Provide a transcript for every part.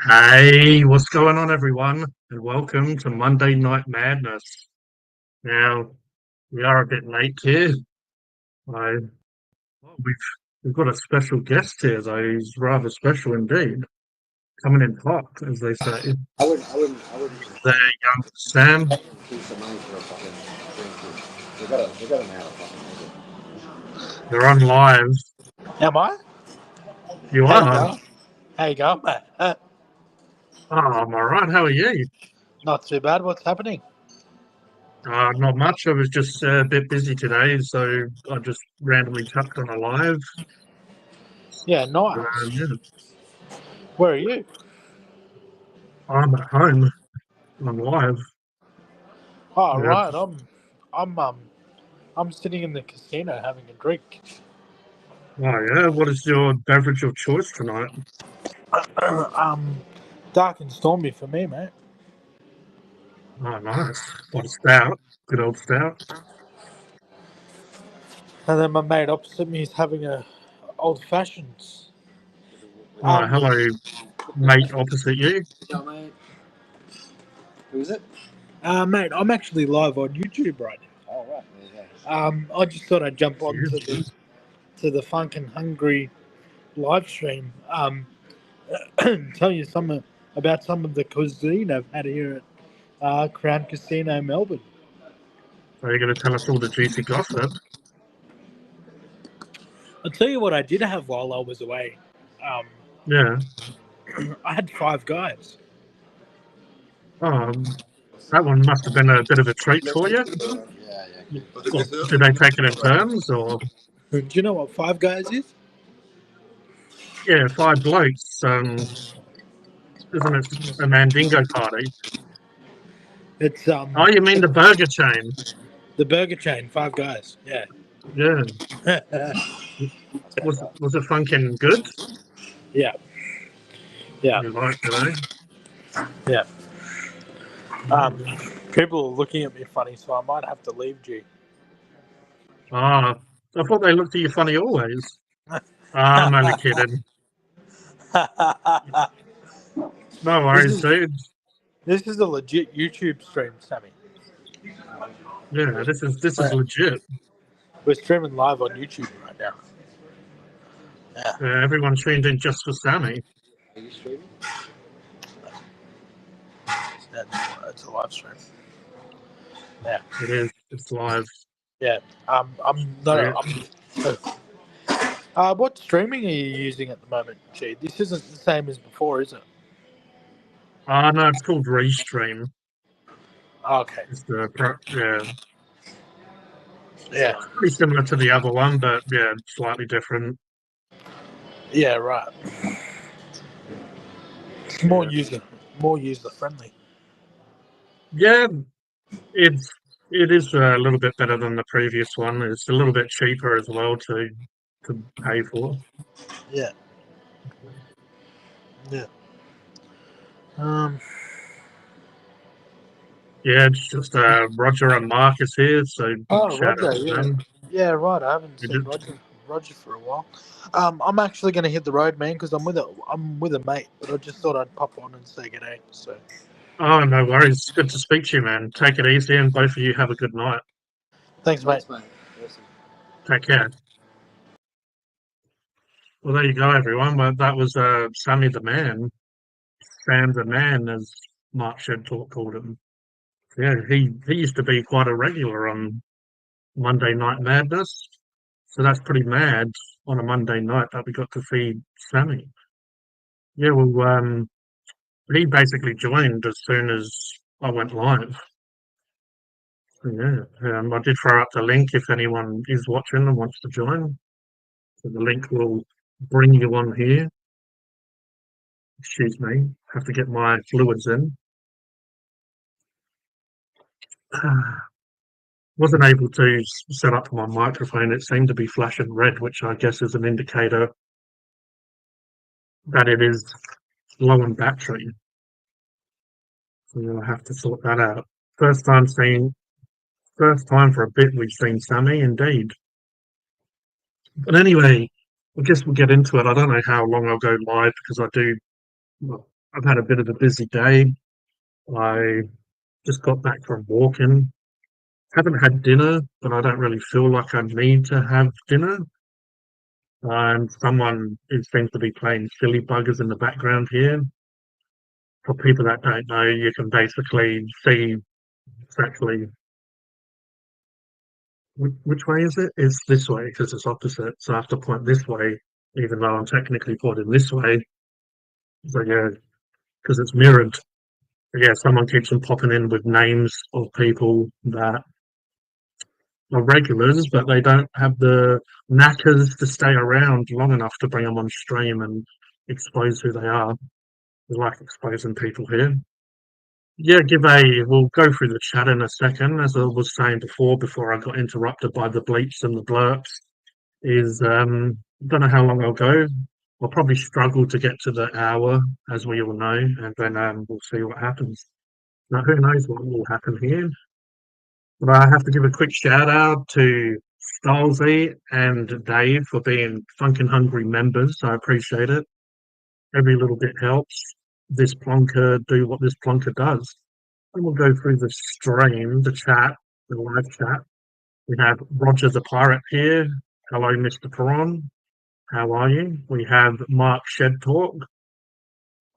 Hey, what's going on, everyone? And welcome to Monday Night Madness. Now, we are a bit late here. I, well, we've got a special guest here, though. He's rather special indeed. Coming in hot, as they say. I wouldn't There, young Sam. keep the money for a fucking drink. They got an hour fucking You're on live. Am I? You How you are. go? How you go, mate? Oh, I'm all right. How are you? Not too bad. What's happening? Not much. I was just a bit busy today, so I just randomly tapped on a live. Yeah, nice. Yeah, Where are you? I'm at home. I'm live. Oh, Yeah. right. I'm, um, I'm sitting in the casino having a drink. Oh, yeah. What is your beverage of choice tonight? um, Dark and stormy for me, mate. Oh, nice. What a stout. Good old stout. And then my mate opposite me is having a old fashions. Oh, Um, hello, mate opposite you. Yeah, mate. Who is it? Mate, I'm actually live on YouTube right now. Oh, right. There you go. I just thought I'd jump on You. to the Funk and Hungry live stream. Tell you some about some of the cuisine I've had here at Crown Casino, Melbourne. Are you going to tell us all the juicy gossip? I'll tell you what I did have while I was away. Um, Yeah. I had Five Guys. That one must have been a bit of a treat for you. Yeah, yeah. Or did they take it in turns? Or, Do you know what Five Guys is? yeah, five blokes. Isn't it a Mandingo party? It's Oh, you mean the burger chain? the burger chain, Five Guys. Yeah. Yeah. Was it funkin' good? yeah. Yeah. You liked it, eh? Yeah. Um, People are looking at me funny, so I might have to leave, G. Ah, I thought they looked at you funny always. I'm only kidding. No This worries, is dude. this is a legit YouTube stream, Sammy. Yeah, this is Right. legit. We're streaming live on YouTube right now. Yeah. Everyone tuned in just for Sammy. Are you streaming? It's a live stream. Yeah. It is. It's live. Yeah. What streaming are you using at the moment, G? This isn't the same as before, is it? No, it's called Restream. Okay. It's yeah, Yeah. pretty similar to the other one, but yeah, slightly different. Yeah. Right. It's more user friendly. Yeah, it is a little bit better than the previous one. It's a little bit cheaper as well to pay for. Yeah. Yeah. Um. Yeah, it's just Roger and Marcus here, so Oh, shout out Roger. to Yeah. them. Yeah. Right. I haven't We seen did- Roger for a while. I'm actually going to hit the road, man, because I'm with a mate, but I just thought I'd pop on and say good day. So. Oh, no worries. Good to speak to you, man. Take it easy, and both of you have a good night. Thanks, mate. Thanks, mate. Awesome. Take care. Well, there you go, everyone. Well, that was Sammy the Man, Sam the Man, as Mark Shedtalk called him. Yeah, he used to be quite a regular on Monday Night Madness, so that's pretty mad on a Monday night that we got to feed Sammy. Yeah, well, he basically joined as soon as I went live. So, yeah, I did throw up the link if anyone is watching and wants to join. So the link will bring you on here. Excuse me, have to get my fluids in. Wasn't able to set up my microphone. It seemed to be flashing red, which I guess is an indicator that it is low on battery. So you'll have to sort that out. First time for a bit we've seen Sammy, indeed. But anyway, I guess we'll get into it. I don't know how long I'll go live because well, I've had a bit of a busy day. I just got back from walking. Haven't had dinner, but I don't really feel like I need to have dinner. And someone who seems to be playing silly buggers in the background here. For people that don't know, you can basically see exactly which way is it? It's this way because it's opposite. So I have to point this way, even though I'm technically pointing this way. So yeah, because it's mirrored. Yeah, someone keeps on popping in with names of people that are regulars, but they don't have the knackers to stay around long enough to bring them on stream and expose who they are. We like exposing people here. Yeah, we'll go through the chat in a second. As I was saying before I got interrupted by the bleeps and the blurps, don't know how long I'll go. I'll probably struggle to get to the hour, as we all know, and then we'll see what happens. Now, who knows what will happen here? But I have to give a quick shout out to Stolzy and Dave for being Funkin' Hungry members. I appreciate it. Every little bit helps this plonker do what this plonker does. And we'll go through the stream, the chat, the live chat. We have Roger the Pirate here. Hello, Mr. Peron. How are you? We have Mark Shed Talk.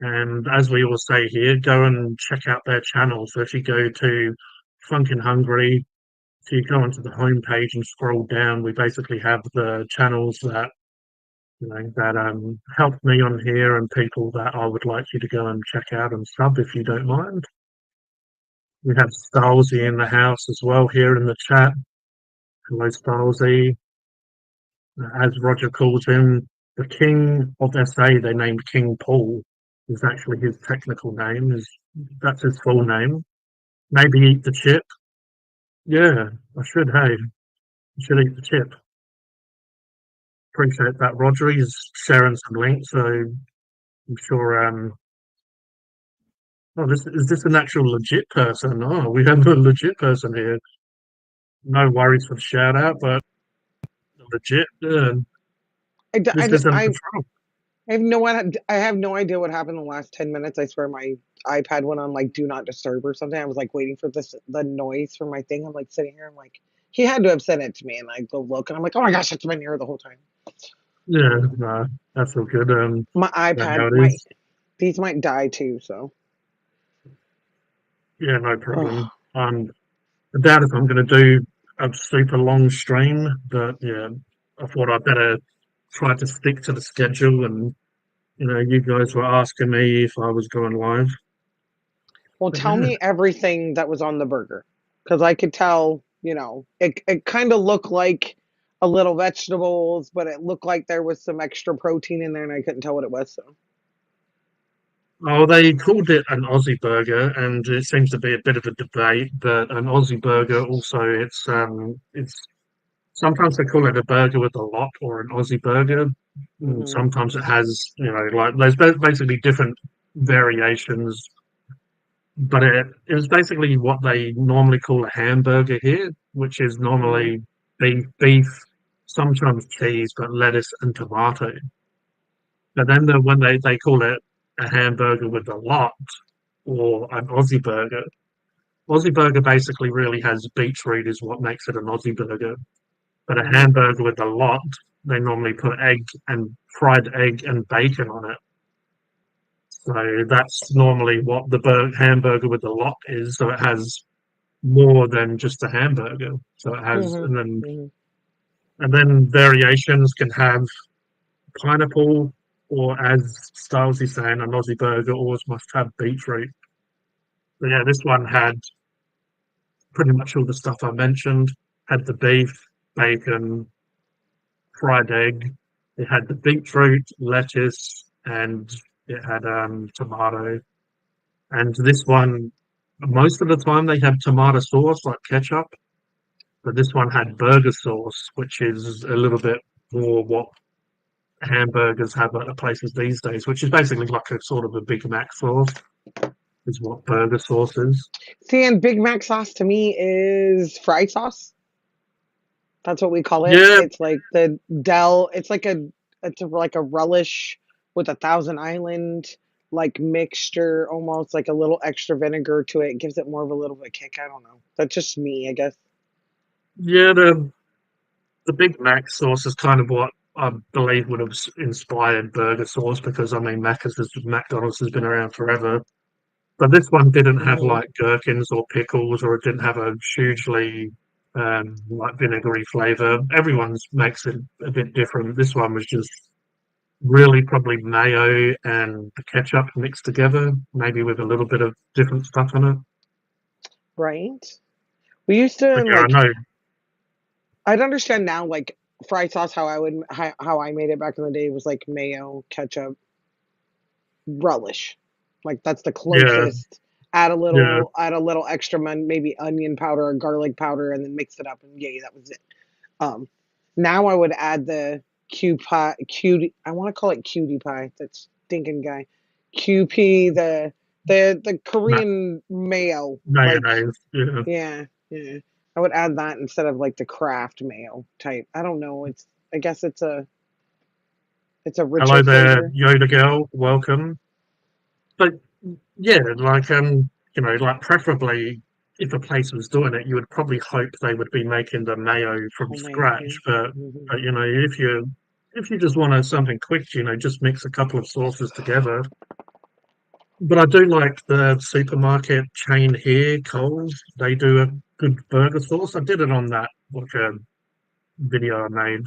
And as we always say here, go and check out their channel. So if you go to Funkin' Hungry, if you go onto the homepage and scroll down, we basically have the channels that helped me on here and people that I would like you to go and check out and sub if you don't mind. We have Stylesy in the house as well here in the chat. Hello, Stylesy. As Roger calls him, the King of SA, they named King Paul, is actually his technical name. That's his full name. Maybe eat the chip. Yeah, I should, hey. I should eat the chip. Appreciate that, Roger. He's sharing some links, so I'm sure. Oh, is this an actual legit person? Oh, we have a legit person here. No worries for the shout out, but legit. This isn't a troll. I have no idea what happened in the last 10 minutes. I swear my iPad went on like do not disturb or something. I was like waiting for the noise for my thing. I'm like sitting here. I'm like, he had to have sent it to me, and I go look, and I'm like, oh my gosh, it's been here the whole time. Yeah, no, that's all good. My iPad these might die too. So yeah, no problem. I doubt if I'm going to do a super long stream, but yeah, I thought I'd better try to stick to the schedule. And you guys were asking me if I was going live. well, But tell yeah. me everything that was on the burger, because I could tell. It kind of looked like a little vegetables, but it looked like there was some extra protein in there, and I couldn't tell what it was. So. Oh, they called it an Aussie burger, and it seems to be a bit of a debate. But an Aussie burger also, it's sometimes they call it a burger with a lot or an Aussie burger. And Mm-hmm. sometimes it has, like there's basically different variations. But it was basically what they normally call a hamburger here, which is Mm-hmm. normally beef, sometimes cheese, but lettuce and tomato. But then when they call it a hamburger with a lot or an Aussie burger basically really has beetroot is what makes it an Aussie burger. But a Mm-hmm. hamburger with a lot, they normally put egg and fried egg and bacon on it. So that's normally what the hamburger with a lot is. So it has more than just a hamburger. So it has, Mm-hmm. and then variations can have pineapple, or as Styles is saying, an Aussie burger always must have beetroot. But yeah, this one had pretty much all the stuff I mentioned. Had the beef, bacon, fried egg. It had the beetroot, lettuce, and it had tomato. And this one, most of the time they have tomato sauce like ketchup, but this one had burger sauce, which is a little bit more what hamburgers have at places these days, which is basically like a sort of a Big Mac sauce, is what burger sauce is. See, and Big Mac sauce to me is fried sauce. That's what we call it. Yeah, It's like the Dell. It's like a relish with a Thousand Island. like mixture, almost like a little extra vinegar to it. It gives it more of a little bit of kick. I don't know. That's just me, I guess. Yeah, the Big Mac sauce is kind of what I believe would have inspired burger sauce because I mean McDonald's has been around forever. But this one didn't have Hmm. like gherkins or pickles, or it didn't have a hugely like vinegary flavor. Everyone's makes it a bit different. This one was just really probably mayo and the ketchup mixed together, maybe with a little bit of different stuff in it. Right? We used to But yeah, I like. know. I'd understand now, like fried sauce. How I made it back in the day was like mayo, ketchup, relish. Like that's the Yeah, closest. yeah, Add a little extra, maybe onion powder or garlic powder, and then mix it up, and yay, that was it. Um, Now I would add the cutie. I want to call it cutie pie. That stinking guy, QP, the ma- Korean mayo. Like, mayonnaise. Yeah, yeah, yeah. I would add that instead of like the Kraft mayo type. I don't know. I guess it's a richer hello there, flavor. Yoda girl. Welcome. But yeah, like like preferably if a place was doing it, you would probably hope they would be making the mayo from Homemade. scratch. Yeah. Hmm. But if you just wanted something quick, just mix a couple of sauces together. But I do like the supermarket chain here, Coles. They do a good burger sauce. I did it on that video I made.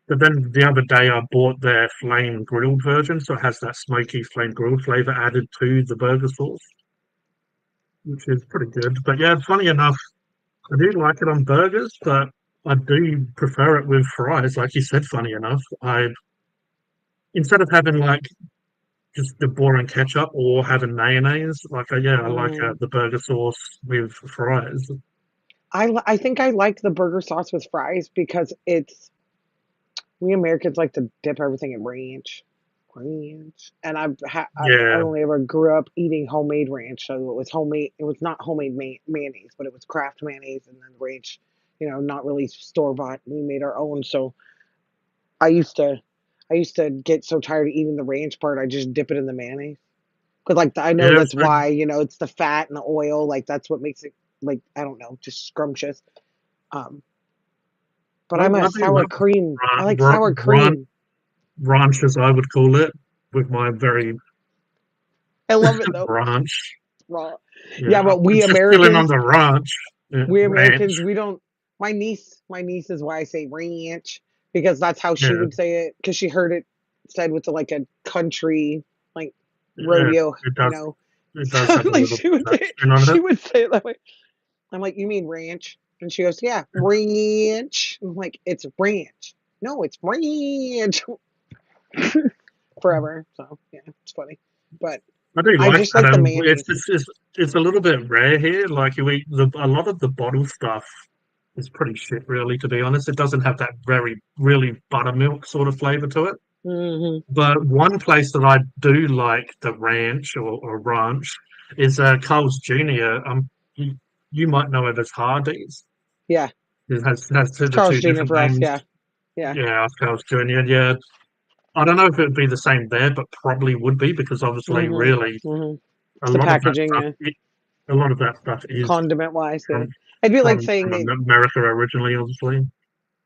But then the other day I bought their flame grilled version, so it has that smoky flame grilled flavor added to the burger sauce, which is pretty good. But yeah, funny enough, I do like it on burgers, but I do prefer it with fries. Like you said, funny enough, I instead of having like just the boring ketchup or having mayonnaise, I like Hmm. the burger sauce with fries. I think I like the burger sauce with fries because we Americans like to dip everything in ranch, and I Yeah, only ever grew up eating homemade ranch, so it was homemade. It was not homemade mayonnaise, but it was Kraft mayonnaise, and then ranch. Not really store bought. We made our own. So I used to, I used to get so tired of eating the ranch part, I just dip it in the mayonnaise. Because like I know yeah. that's why it's the fat and the oil, like that's what makes it, like, I don't know, just scrumptious. Um, but I'm a I do sour love cream. I like ran, sour ran, cream. ranch, as I would call it, with my very I love it though. ranch. Raw. Yeah, Yeah, but I'm just chilling on the ranch. Yeah, We ranch. Americans, we don't. My niece is why I say ranch, because that's how she Yeah, would say it, because she heard it said with like a country, like, yeah. rodeo, It you does. know. It does So have a like little she bit of would that say spin on it. she would say it that way. I'm like, you mean ranch? And she goes, yeah, ranch. I'm like, it's ranch. No, it's ranch. Forever. So yeah, it's funny. But I do I like just that. like the It's, mayonnaise. it's it's it's a little bit rare here. Like you eat a lot of the bottle stuff is pretty shit, really. To be honest, it doesn't have that very really buttermilk sort of flavor to it. Hmm. But one place that I do like the ranch or ranch is Carl's Jr. You might know it as Hardee's. Yeah, It has it's the Carl's two Jr. different for us. names. Yeah, yeah. Yeah, Carl's Jr. Yeah, I don't know if it would be the same there, but probably would be because obviously, Hmm. really, Hmm. a It's the lot of that packaging. stuff, Yeah. a lot of that stuff is Condiment wise, yeah. from I'd be like saying from that. America originally, obviously.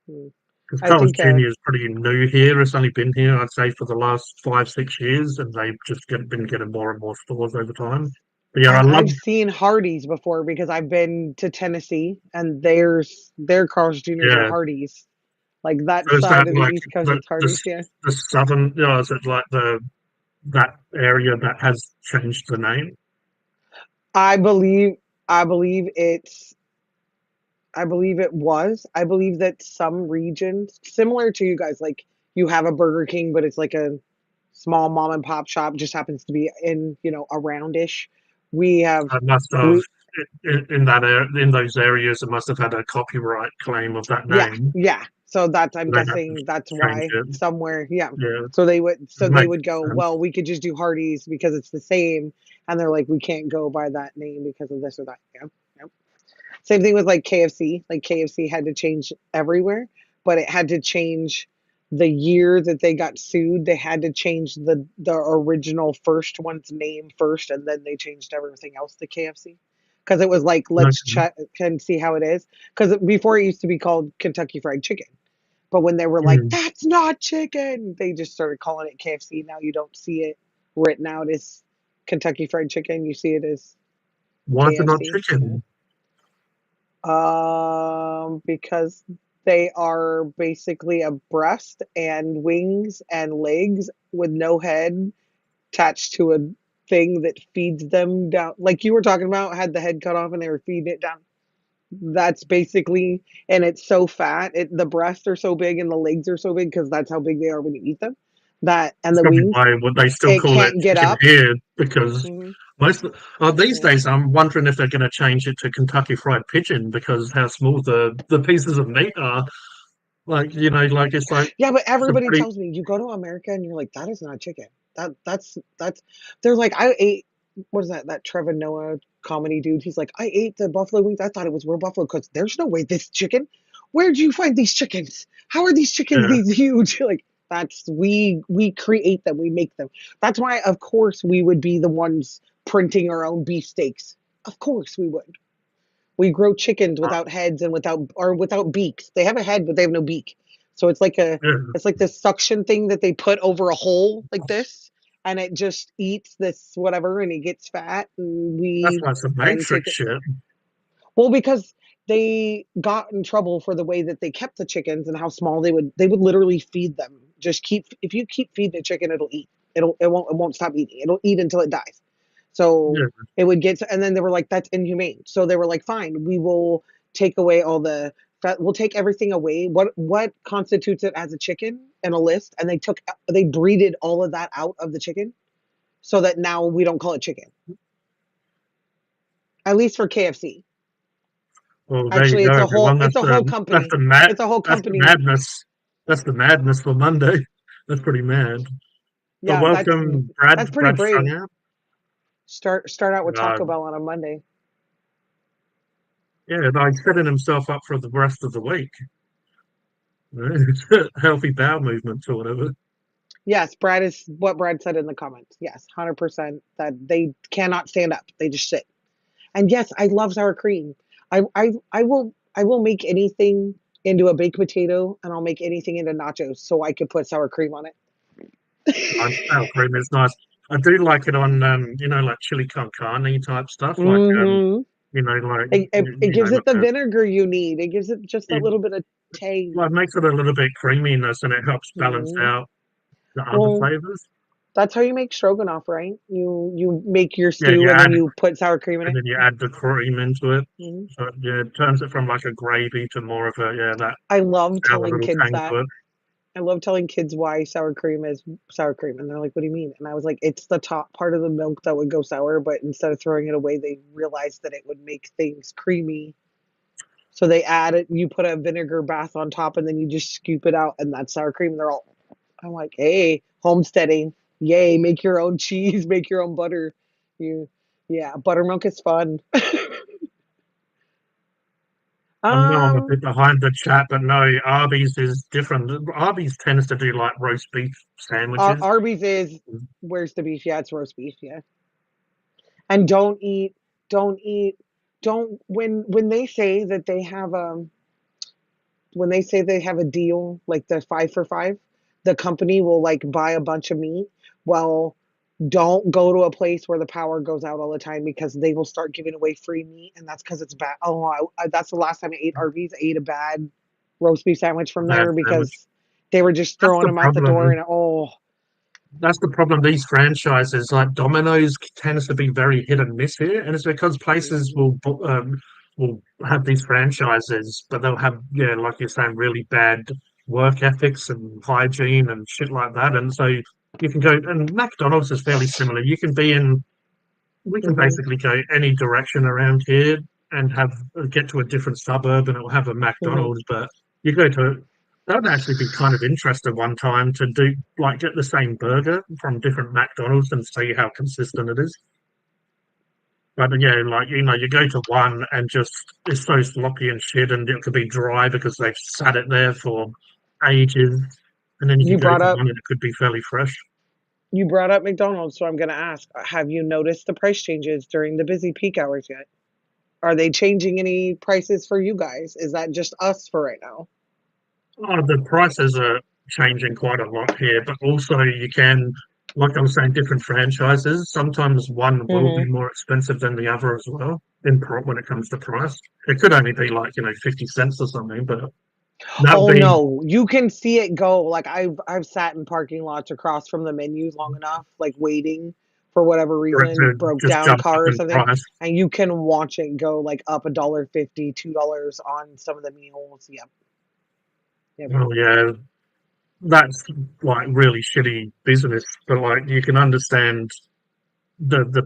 mm, Because I Carl's think Jr. is pretty new here. It's only been here, I'd say, for the last 5, 6 years, and they've just been getting more and more stores over time. But yeah, I love. I've seen Hardee's before because I've been to Tennessee, and their Carl's Juniors are Yeah, Hardee's. Like that so is side that of the like East Coast, it's Hardee's. Yeah, the southern? Is it like the that area that has changed the name? I believe I believe it's I believe it was. I believe that some regions, similar to you guys, like you have a Burger King, but it's like a small mom and pop shop, just happens to be in, aroundish. We have, It must have we, in those areas. It must have had a copyright claim of that yeah, name. yeah. So I'm They have to guessing that's change why it. somewhere, yeah. Yeah, So it they makes would go, sense. well, we could just do Hardee's because it's the same. And they're like, we can't go by that name because of this or that. Yeah. Yeah. Same thing with like KFC. Like KFC had to change everywhere, but it had to change the year that they got sued, they had to change the original first one's name first, and then they changed everything else to KFC. Because it was like, Like, let's check and see how it is. Because before it used to be called Kentucky Fried Chicken. But when they were like, mm, that's not chicken, they just started calling it KFC. Now you don't see it written out as Kentucky Fried Chicken. You see it as why is it not KFC. chicken? Because they are basically a breast and wings and legs with no head attached to a thing that feeds them down. Like you were talking about, had the head cut off and they were feeding it down. That's basically, and it's so fat. The breasts are so big and the legs are so big because that's how big they are when you eat them. That and It's the probably wings, why would they still it call it can't get chicken up. here, because Mhm. these Yeah. days I'm wondering if they're going to change it to Kentucky Fried Pigeon because how small the pieces of meat are. Like, like it's like Yeah, but some everybody pretty. tells me you go to America and you're like, that is not chicken. That's they're like, I ate what is that Trevor Noah comedy dude? He's like, I ate the buffalo wings. I thought it was real buffalo because there's no way this chicken. Where'd you find these chickens? How are these chickens Yeah, these huge? Like that's we create them, we make them. That's why of course we would be the ones printing our own beefsteaks. Of course we would. We grow chickens without heads and without beaks. They have a head, but they have no beak. So yeah. it's like this suction thing that they put over a hole like this, and it just eats this whatever, and it gets fat, and That's we like some then take Matrix it. shit. Well, because they got in trouble for the way that they kept the chickens and how small they would literally feed them. Just keep if you keep feeding the chicken, it'll eat. It won't stop eating. It'll eat until it dies. So Yeah, it would get and then they were like, that's inhumane. So they were like, fine, we will take away all the fat, we'll take everything away. What constitutes it as a chicken and a list, and they breeded all of that out of the chicken so that now we don't call it chicken. At least for KFC. well, there you Actually, go, everyone. it's a whole That's company. the mad It's a whole that's the company. madness. That's the madness for Monday. That's pretty mad. But Yeah, welcome, that's pretty Brad brave. strung out. Start out with Uh, Taco Bell on a Monday. yeah, like setting himself up for the rest of the week. Healthy bowel movements or whatever. Yes, Brad is what Brad said in the comments. Yes, 100% that they cannot stand up. They just sit. And yes, I love sour cream. I will make anything into a baked potato, and I'll make anything into nachos so I could put sour cream on it. Sour cream is nice. I do like it on, like chili con carne type stuff. Like, Hmm like it gives it the vinegar you need. It gives it just a it little bit of taste. like makes it a little bit creaminess, and it helps balance Hmm out the other Well, flavors. that's how you make stroganoff, right? You make your Yeah, stew and then you put sour cream in and it. then you add the cream into it. Mhm. So yeah, it turns it from like a gravy to more of a that I love sour telling little kids tang that. to it. I love telling kids why sour cream is sour cream, and they're like, "What do you mean?" And I was like, "It's the top part of the milk that would go sour, but instead of throwing it away, they realized that it would make things creamy. So they add it. You put a vinegar bath on top, and then you just scoop it out, and that's sour cream." They're all, I'm like, "Hey, homesteading, yay! Make your own cheese, make your own butter. You, yeah, buttermilk is fun." I know I'm a um, bit behind the chat, but no, Arby's is different. Arby's tends to do like roast beef sandwiches. Arby's is where's the beef? Yeah, it's roast beef. Yeah. And don't eat don't when they say that they have when they say they have a deal like the 5 for 5, the company will like buy a bunch of meat. Well, don't go to a place where the power goes out all the time because they will start giving away free meat, and that's because it's bad. Oh, that's the last time I ate Arby's. I ate a bad roast beef sandwich from Bad there sandwich. because they were just That's throwing the them out the door, problem. and oh. That's the problem. These franchises, like Domino's, tends to be very hit and miss here, and it's because places Mhm, will have these franchises, but they'll have, yeah, like you're saying, really bad work ethics and hygiene and shit like that. And so you can go, and McDonald's is fairly similar. You can be in, we can mhm, basically go any direction around here and have get to a different suburb, and it will have a mhm. McDonald's, but you go to that would actually be kind of interesting one time to do like get the same burger from different McDonald's and see how consistent it is. But yeah, like you go to one and just it's so sloppy and shit, and it could be dry because they've sat it there for ages, And then you You could go brought for up one and it could be fairly fresh. McDonald's, so I'm gonna ask, have you noticed the price changes during the busy peak hours yet? Are they changing any prices for you guys? Is that just us for right now? The prices are changing quite a lot here, but also you can, like I was saying, different franchises. Sometimes one will be Mhm. more expensive than the other as well when it comes to price. It could only be like, 50 cents or something, but that'll Oh, be no, you can see it go, like, I've sat in parking lots across from the menus long enough, like, waiting for whatever for it reason, to broke just down jump up car or in something, price. and you can watch it go, like, up $1.50, $2 on some of the meals. Yep, yep. Oh yeah, that's like really shitty business. But like you can understand the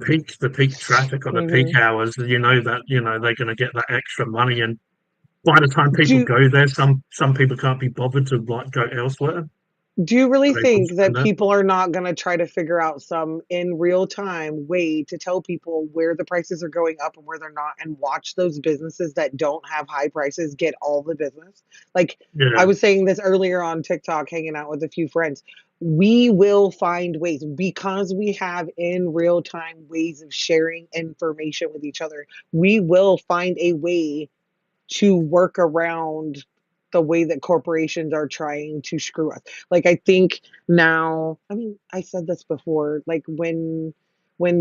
peak traffic or the peak Mhm. hours. That they're going to get that extra money, and by the time people Do go there, some people can't be bothered to like go elsewhere. Do you really So they will think that spend it. people are not gonna try to figure out some in real time way to tell people where the prices are going up and where they're not, and watch those businesses that don't have high prices get all the business? Like, I Yeah, was saying this earlier on TikTok, hanging out with a few friends. We will find ways because we have in real time ways of sharing information with each other. We will find a way to work around the way that corporations are trying to screw us. Like, I think now, I mean, I said this before, like when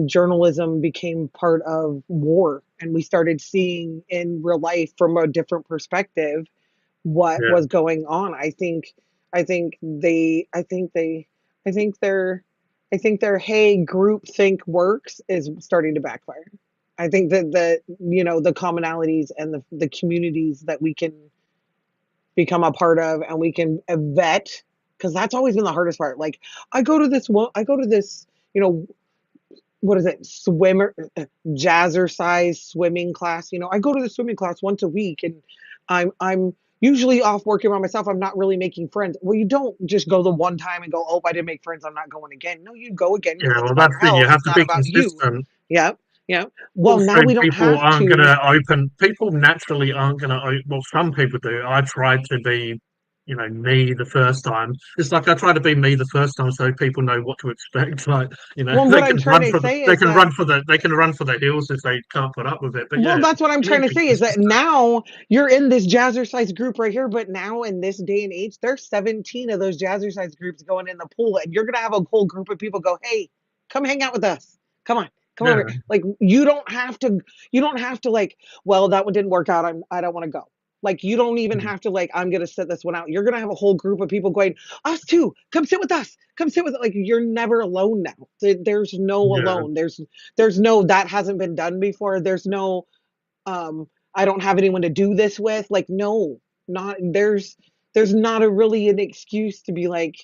journalism became part of war and we started seeing in real life from a different perspective what yeah, was going on. I think they I think they I think their I think their hey group think works is starting to backfire. I think that the commonalities and the communities that we can become a part of and we can vet, because that's always been the hardest part. Like, I go to this, you know, what is it, swimmer, jazzercise swimming class. I go to the swimming class once a week, and I'm usually off working by myself. I'm not really making friends. Well, you don't just go the one time and go, oh, I didn't make friends, I'm not going again. No, you go again because yeah. it's Well, about that's your it. You health. have It's to not be about you. consistent. Yeah, yeah. Well, Also, now we don't people have aren't going to. to open. People naturally aren't going to. Well, some people do. I tried to be, me the first time. It's like I try to be me the first time, so people know what to expect. Like, Well, they what I'm can trying run to for the. say They is can that run for the. They can run for the hills if they can't put up with it. But Well, yeah, that's what I'm you need trying to to be say is that consistent. now you're in this jazzercise group right here, but now in this day and age, there's 17 of those jazzercise groups going in the pool, and you're gonna have a whole group of people go, "Hey, come hang out with us. Come on, come over." Yeah, Like, you don't have to like, well, that one didn't work out. I don't want to go. Like, you don't even mm, have to like, I'm gonna sit this one out. You're gonna have a whole group of people going, us too. Come sit with us. Come sit with like you're never alone now. There's no yeah. alone. There's no that hasn't been done before. There's no I don't have anyone to do this with. Like, no, not there's not a really an excuse to be like,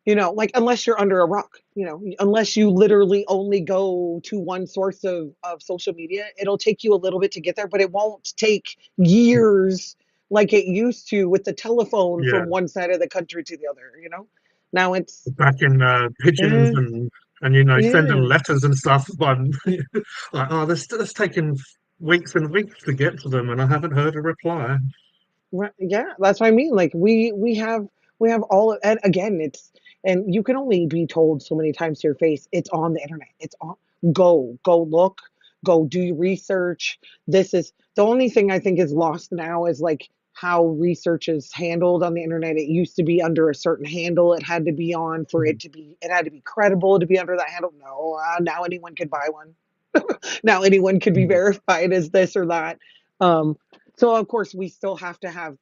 like, unless you're under a rock, unless you literally only go to one source of social media, it'll take you a little bit to get there, but it won't take years like it used to with the telephone Yeah, from one side of the country to the other. Now it's back in pigeons yeah, and sending yeah. letters and stuff. But like, oh, this taking weeks and weeks to get to them, and I haven't heard a reply. Right, yeah, that's what I mean. Like, we have all, and again, and you can only be told so many times to your face. It's on the internet. It's on. Go look, go do your research. This is the only thing I think is lost now is like how research is handled on the internet. It used to be under a certain handle. It had to be on for Mm, it to be. It had to be credible to be under that handle. No, now anyone could buy one. Now anyone could be mm, verified as this or that. Um, so of course we still have to have,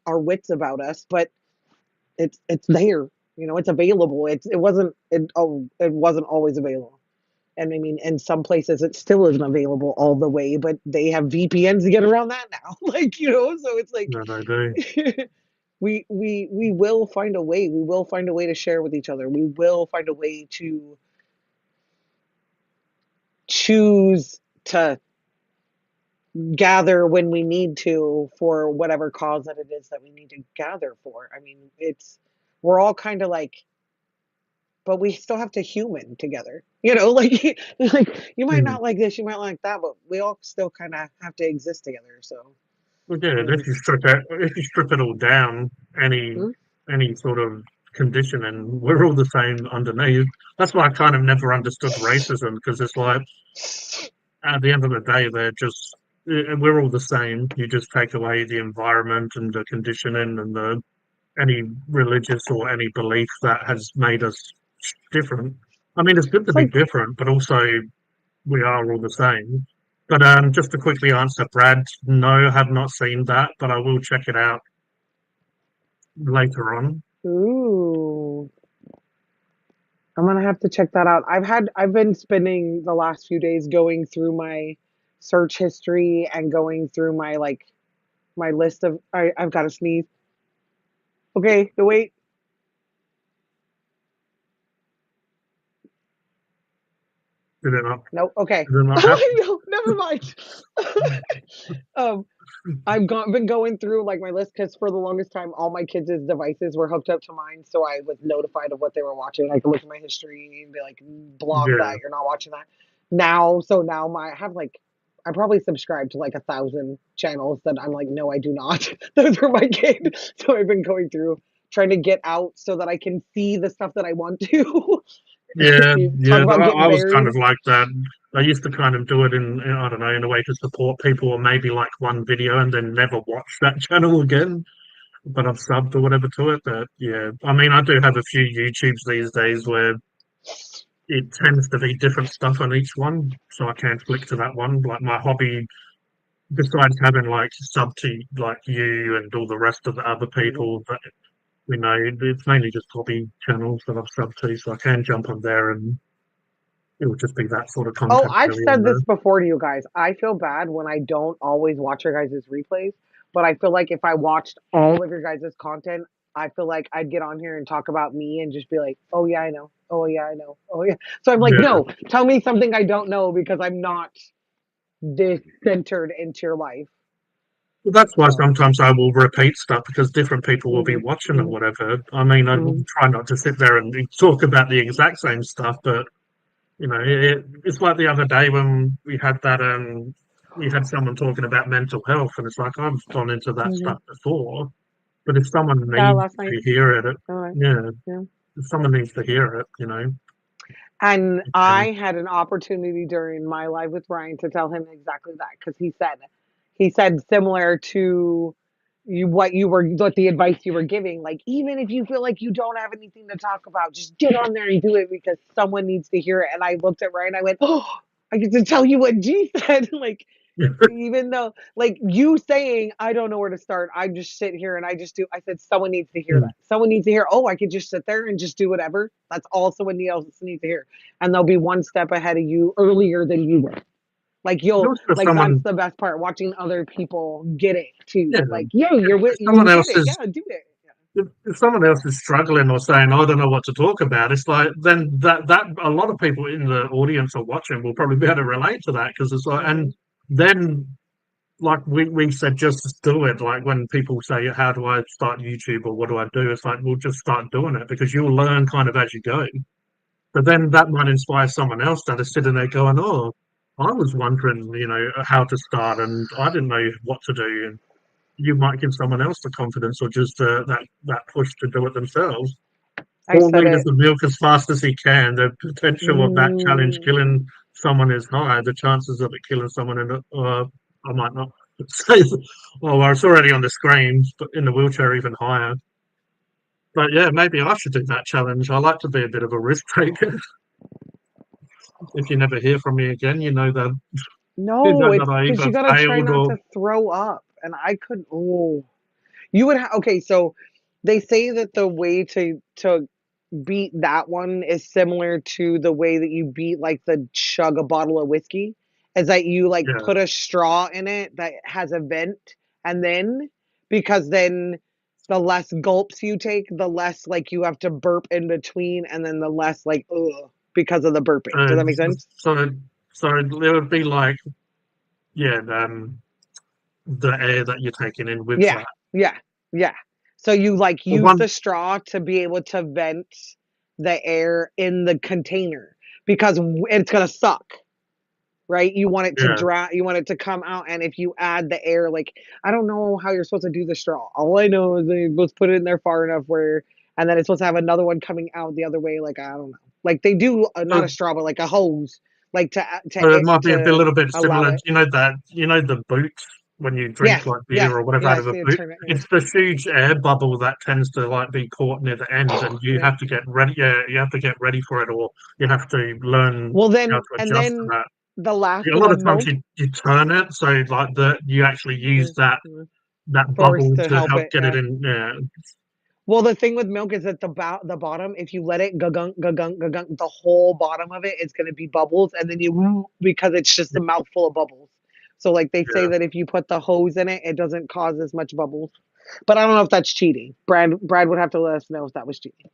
our wits about us, but it's there. It's available. It wasn't always available. And I mean, in some places it still isn't available all the way, but they have VPNs to get around that now. Like, so it's like no, they do. we will find a way. We will find a way to share with each other. We will find a way to choose to gather when we need to for whatever cause that it is that we need to gather for. I mean, we're all kind of like, but we still have to human together. Like you might Mm. not like this, you might like that, but we all still kind of have to exist together. So, Well, yeah, I mean, if you strip it all down, any hmm? any sort of conditioning. We're all the same underneath. That's why I kind of never understood racism because it's like at the end of the day, they're just we're all the same. You just take away the environment and the conditioning and the any religious or any belief that has made us different. I mean, it's good to It's be like, different, but also we are all the same. But just to quickly answer Brad, no, I have not seen that, but I will check it out later on. ooh, I'm gonna have to check that out. I've been spending the last few days going through my search history and going through my like my list of. I've got to sneeze. Okay, the wait. Did it not? No, okay. Did it not happen? No, never mind. um, been going through like my list because for the longest time, all my kids' devices were hooked up to mine, so I was notified of what they were watching. I could look at my history and be like, block Yeah, that. You're not watching that. Now I have like, I probably subscribed to like 1,000 channels that I'm like, no, I do not. Those are my kids. So I've been going through trying to get out so that I can see the stuff that I want to. yeah, You talk yeah. about getting I was kind buried. of like that. I used to kind of do it I don't know, in a way to support people, or maybe like one video and then never watch that channel again. But I've subbed or whatever to it. But yeah, I mean, I do have a few YouTubes these days where it tends to be different stuff on each one, so I can flick to that one. Like my hobby, besides having like sub to like you and all the rest of the other Mhm. people, but it's mainly just hobby channels that I've subbed to, so I can jump on there and it will just be that sort of Oh, content I've really on said there. this before to you guys. I feel bad when I don't always watch your guys' replays, but I feel like if I watched all of your guys' content, I feel like I'd get on here and talk about me and just be like, oh, yeah, I know. Oh, yeah, I know. Oh, yeah. So I'm like, Yeah. no, tell me something I don't know because I'm not this centered into your life. Well, that's why So, sometimes I will repeat stuff because different people will be hmm watching and hmm whatever. I mean, I hmm try not to sit there and talk about the exact same stuff, but it's like the other day when we had someone talking about mental health, and it's like I've gone into that hmm stuff before, but if someone yeah, needs last night. to hear it, All right. yeah, Yeah. if someone needs to hear it, And you can. I had an opportunity during my live with Ryan to tell him exactly that because he said similar to what the advice you were giving. Like even if you feel like you don't have anything to talk about, just get on there and do it because someone needs to hear it. And I looked at Ryan, I went, oh, I get to tell you what G said. Like even though like you saying I don't know where to start, I just sit here and I just do. I said someone needs to hear that. Someone needs to hear. Oh, I could just sit there and just do whatever. That's all someone else needs to hear, and they'll be one step ahead of you earlier than you were. Like But you'll also, like that's the best part. Watching other people get it yeah, too. Like yo, if you someone get else it. is Yeah, do it. if someone else is struggling or saying, "I don't know what to talk about," it's like then that a lot of people in the audience or watching will probably be able to relate to that because it's like, Hmm and then like we said, just do it. Like when people say, "How do I start YouTube?" or "What do I do?" It's like, we'll just start doing it because you'll learn kind of as you go. But then that might inspire someone else that is sitting there going, "Oh, I was wondering, how to start, and I didn't know what to do." And you might give someone else the confidence or just that push to do it themselves. I Four said liters it. of milk as fast as he can. The potential of that challenge killing Mm. someone is high. The chances of it killing someone I might not say. Oh, well, it's already on the screen, but in the wheelchair even higher. But yeah, maybe I should do that challenge. I like to be a bit of a risk taker. If you never hear from me again, you No, know it's that I because either you gotta try failed not or to throw up, and I couldn't. Oh. You would okay, so they say that the way to beat that one is similar to the way that you beat like the chug a bottle of whiskey, is that you like yeah. put a straw in it that has a vent, and then because then the less gulps you take, the less like you have to burp in between, and then the less like ugh because of the burping. So Does that make sense? so so there would be like yeah, the air that you're taking in with Yeah, that. yeah, yeah. So you like The use one the straw to be able to vent the air in the container because it's gonna suck, right? You want it to Yeah. dry, you want it to come out, and if you add the air, like I don't know how you're supposed to do the straw. All I know is they supposed to put it in there far enough where, and then it's supposed to have another one coming out the other way. Like I don't know, like they do not a So, straw, but like a hose, like so it might be a to little bit allow similar. it. You know the boot when you drink Yes, like beer yes, or whatever out yes. of a They boot. turn it. It's the huge air bubble that tends to like be caught near the end, and you Yeah. have to get ready. Yeah, you have to get ready for it, or you have to learn Well, how then, to and adjust to then that. the last A thing lot with of times milk, you turn it so like that you actually use that force bubble to to help help it. get it Yeah. in. Yeah, Well, the thing with milk is at the bottom, if you let it gugunk gugunk gugunk, the whole bottom of it is going to be bubbles, and then you because it's just a mouthful of bubbles. So like they say yeah. that if you put the hose in it, it doesn't cause as much bubbles. But I don't know if that's cheating. Brad would have to let us know if that was cheating.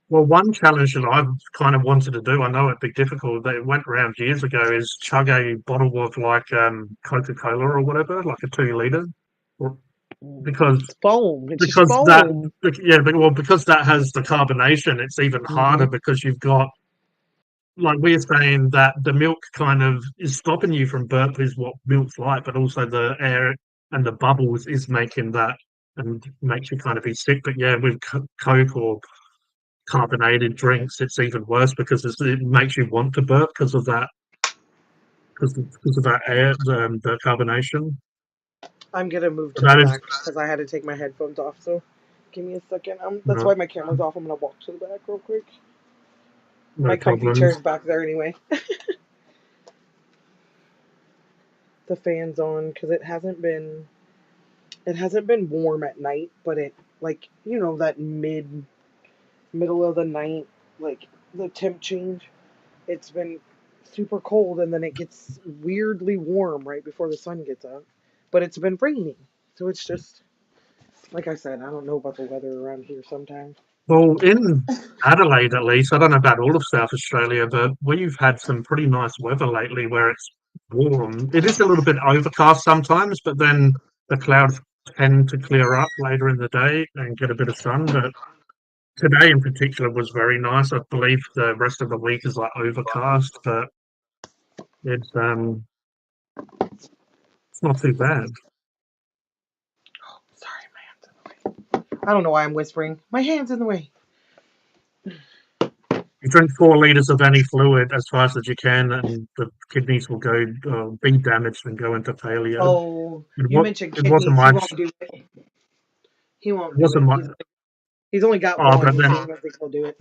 Well, one challenge that I've kind of wanted to do, I know it'd be difficult, that it went around years ago, is chug a bottle of like Coca-Cola or whatever, like a 2 liter, because It's foam. It's just because that foam. yeah, well, because that has the carbonation, it's even harder Hmm. because you've got like we're saying that the milk kind of is stopping you from burp is what milk's like, but also the air and the bubbles is making that and makes you kind of be sick. But yeah, with Coke or carbonated drinks, it's even worse because it makes you want to burp because of that, because of that air, the carbonation. I'm gonna move But to the that is back because I had to take my headphones off. So give me a second. That's no, why my camera's off. I'm gonna walk to the back real quick. no My comfy problems. chair's back there anyway. The fan's on because it hasn't been warm at night, but it like that middle of the night, like the temp change. It's been super cold and then it gets weirdly warm right before the sun gets up. But it's been raining. So it's just like I said, I don't know about the weather around here sometimes. Well, in Adelaide, at least, I don't know about all of South Australia, but we've had some pretty nice weather lately where it's warm. It is a little bit overcast sometimes, but then the clouds tend to clear up later in the day and get a bit of sun. But today in particular was very nice. I believe the rest of the week is like overcast, but it's it's not too bad. Sorry, my hand's in the way. I don't know why I'm whispering. My hand's in the way. You drink 4 liters of any fluid as fast as you can, and the kidneys will go be damaged and go into failure. Oh, It, you what mentioned it wasn't kidneys. He my won't do it. He it won't do wasn't it. my He's only got oh, one, so I don't think he'll do it.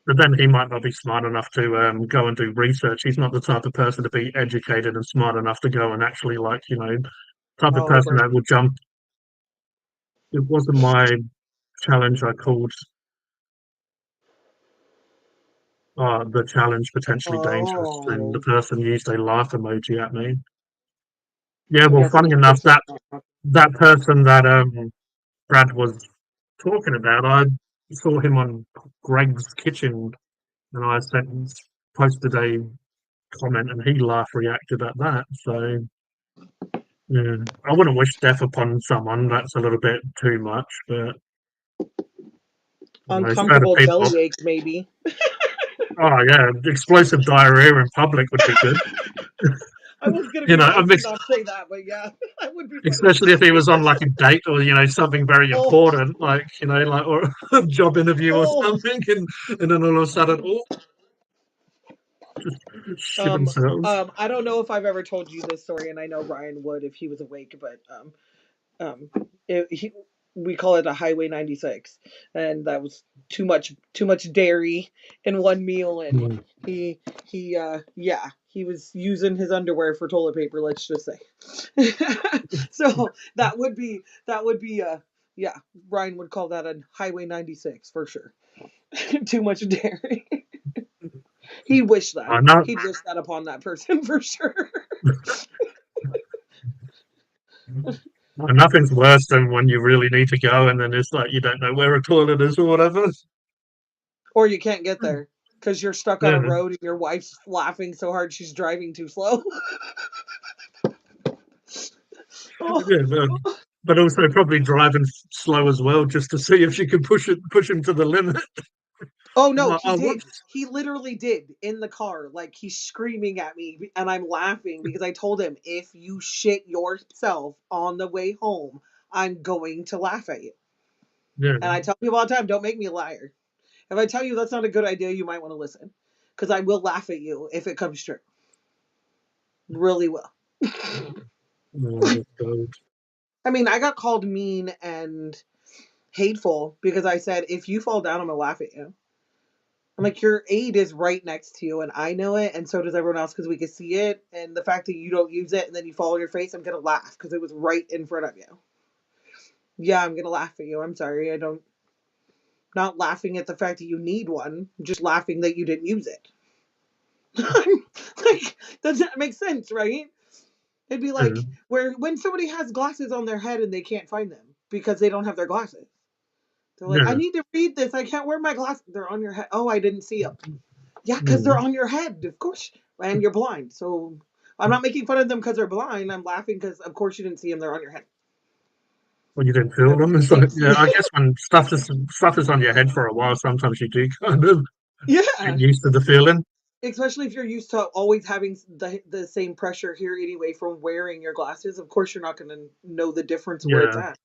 but then he might not be smart enough to go and do research. He's not the type of person to be educated and smart enough to go and actually like type of Oh, person right. that will jump. It wasn't my challenge. I called the challenge potentially dangerous, and the Oh, person used a laugh emoji at me. Yeah, I'm well, guessing funny you enough, fixed it. that person that Brad was talking about, I saw him on Greg's Kitchen, and I posted a comment, and he laugh reacted at that. So yeah, I wouldn't wish death upon someone. That's a little bit too much, but certain Uncomfortable people. belly aches, maybe. Oh yeah, explosive diarrhea in public would be good. I was gonna be A nice and mix, not say that, but yeah, that would be funny. especially if he was on like a date or something very Oh, important, like like or a job interview or oh. something, and then all of a sudden, oh, just shit Um, themselves. I don't know if I've ever told you this story, and I know Ryan would if he was awake, but um, we call it a Highway 96, and that was too much dairy in one meal, and Mm. yeah, he was using his underwear for toilet paper. Let's just say, so that would be yeah, Ryan would call that a Highway 96 for sure. Too much dairy. He wished that. I know. He'd wish that upon that person for sure. Nothing's worse than when you really need to go and then it's like you don't know where a toilet is or whatever. Or you can't get there because you're stuck on a Yeah, road and your wife's laughing so hard she's driving too slow. Oh, yeah, but also probably driving slow as well, just to see if you can push him to the limit. Oh no, I he did. watched. He literally did in the car. Like he's screaming at me and I'm laughing because I told him if you shit yourself on the way home, I'm going to laugh at you. Yeah, And I tell people all the time, don't make me a liar. If I tell you that's not a good idea, you might want to listen. Because I will laugh at you if it comes true. Really will. oh, God. I mean, I got called mean and hateful because I said, if you fall down, I'm going to laugh at you. I'm like, your aid is right next to you, and I know it, and so does everyone else because we can see it. And the fact that you don't use it and then you fall on your face, I'm gonna laugh because it was right in front of you. Yeah, I'm gonna laugh at you. I'm sorry, I don't. Not laughing at the fact that you need one, just laughing that you didn't use it. Like, does that make sense, right? It'd be like Yeah, where when somebody has glasses on their head and they can't find them because they don't have their glasses. They're like, I yeah, need to read this. I can't wear my glasses. They're on your head. Oh, I didn't see them. Yeah, because they're yeah. on your head, of course, and you're blind. So I'm not making fun of them because they're blind. I'm laughing because, of course, you didn't see them. They're on your head. When you didn't feel them, it's like, yeah. I guess when stuff is on your head for a while, sometimes you do kind of get Yeah, used to the feeling. especially if you're used to always having the same pressure here anyway from wearing your glasses. Of course, you're not going to know the difference where it's Yeah, at.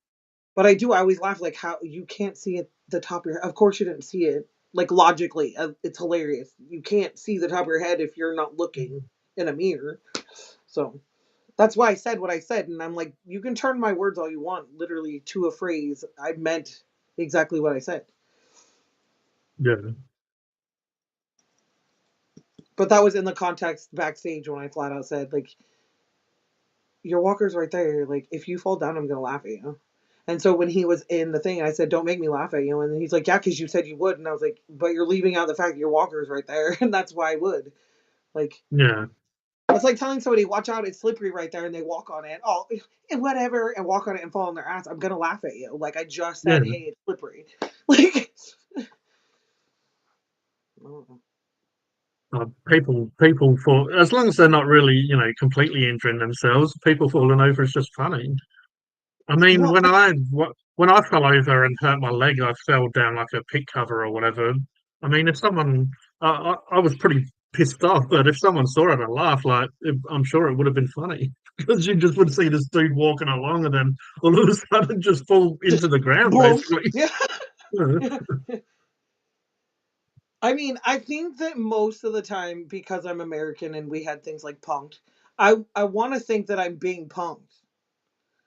But I do. I always laugh like how you can't see it the top of your head. Of course, you didn't see it. Like logically, it's hilarious. You can't see the top of your head if you're not looking in a mirror. So that's why I said what I said. And I'm like, you can turn my words all you want, literally to a phrase. I meant exactly what I said. yeah, But that was in the context backstage when I flat out said, like, your walker's right there. Like, if you fall down, I'm going to laugh at you. And so when he was in the thing, I said, don't make me laugh at you. And then he's like, yeah, because you said you would. And I was like, but you're leaving out the fact that your walker's right there. And that's why I would. Like, yeah, it's like telling somebody, watch out, it's slippery right there. And they walk on it. Oh, and whatever. And walk on it and fall on their ass. I'm going to laugh at you. Like, I just yeah. said, hey, it's slippery. Like, People fall as long as they're not really, completely injuring themselves. People falling over is just funny. I mean, well, when I fell over and hurt my leg, I fell down like a pit cover or whatever. I mean, if someone, I was pretty pissed off, but if someone saw it and laughed, like I'm sure it would have been funny because you just would see this dude walking along and then all of a sudden just fall into just the ground, boom. basically. Yeah. Yeah, I mean, I think that most of the time, because I'm American and we had things like punked, I want to think that I'm being punked.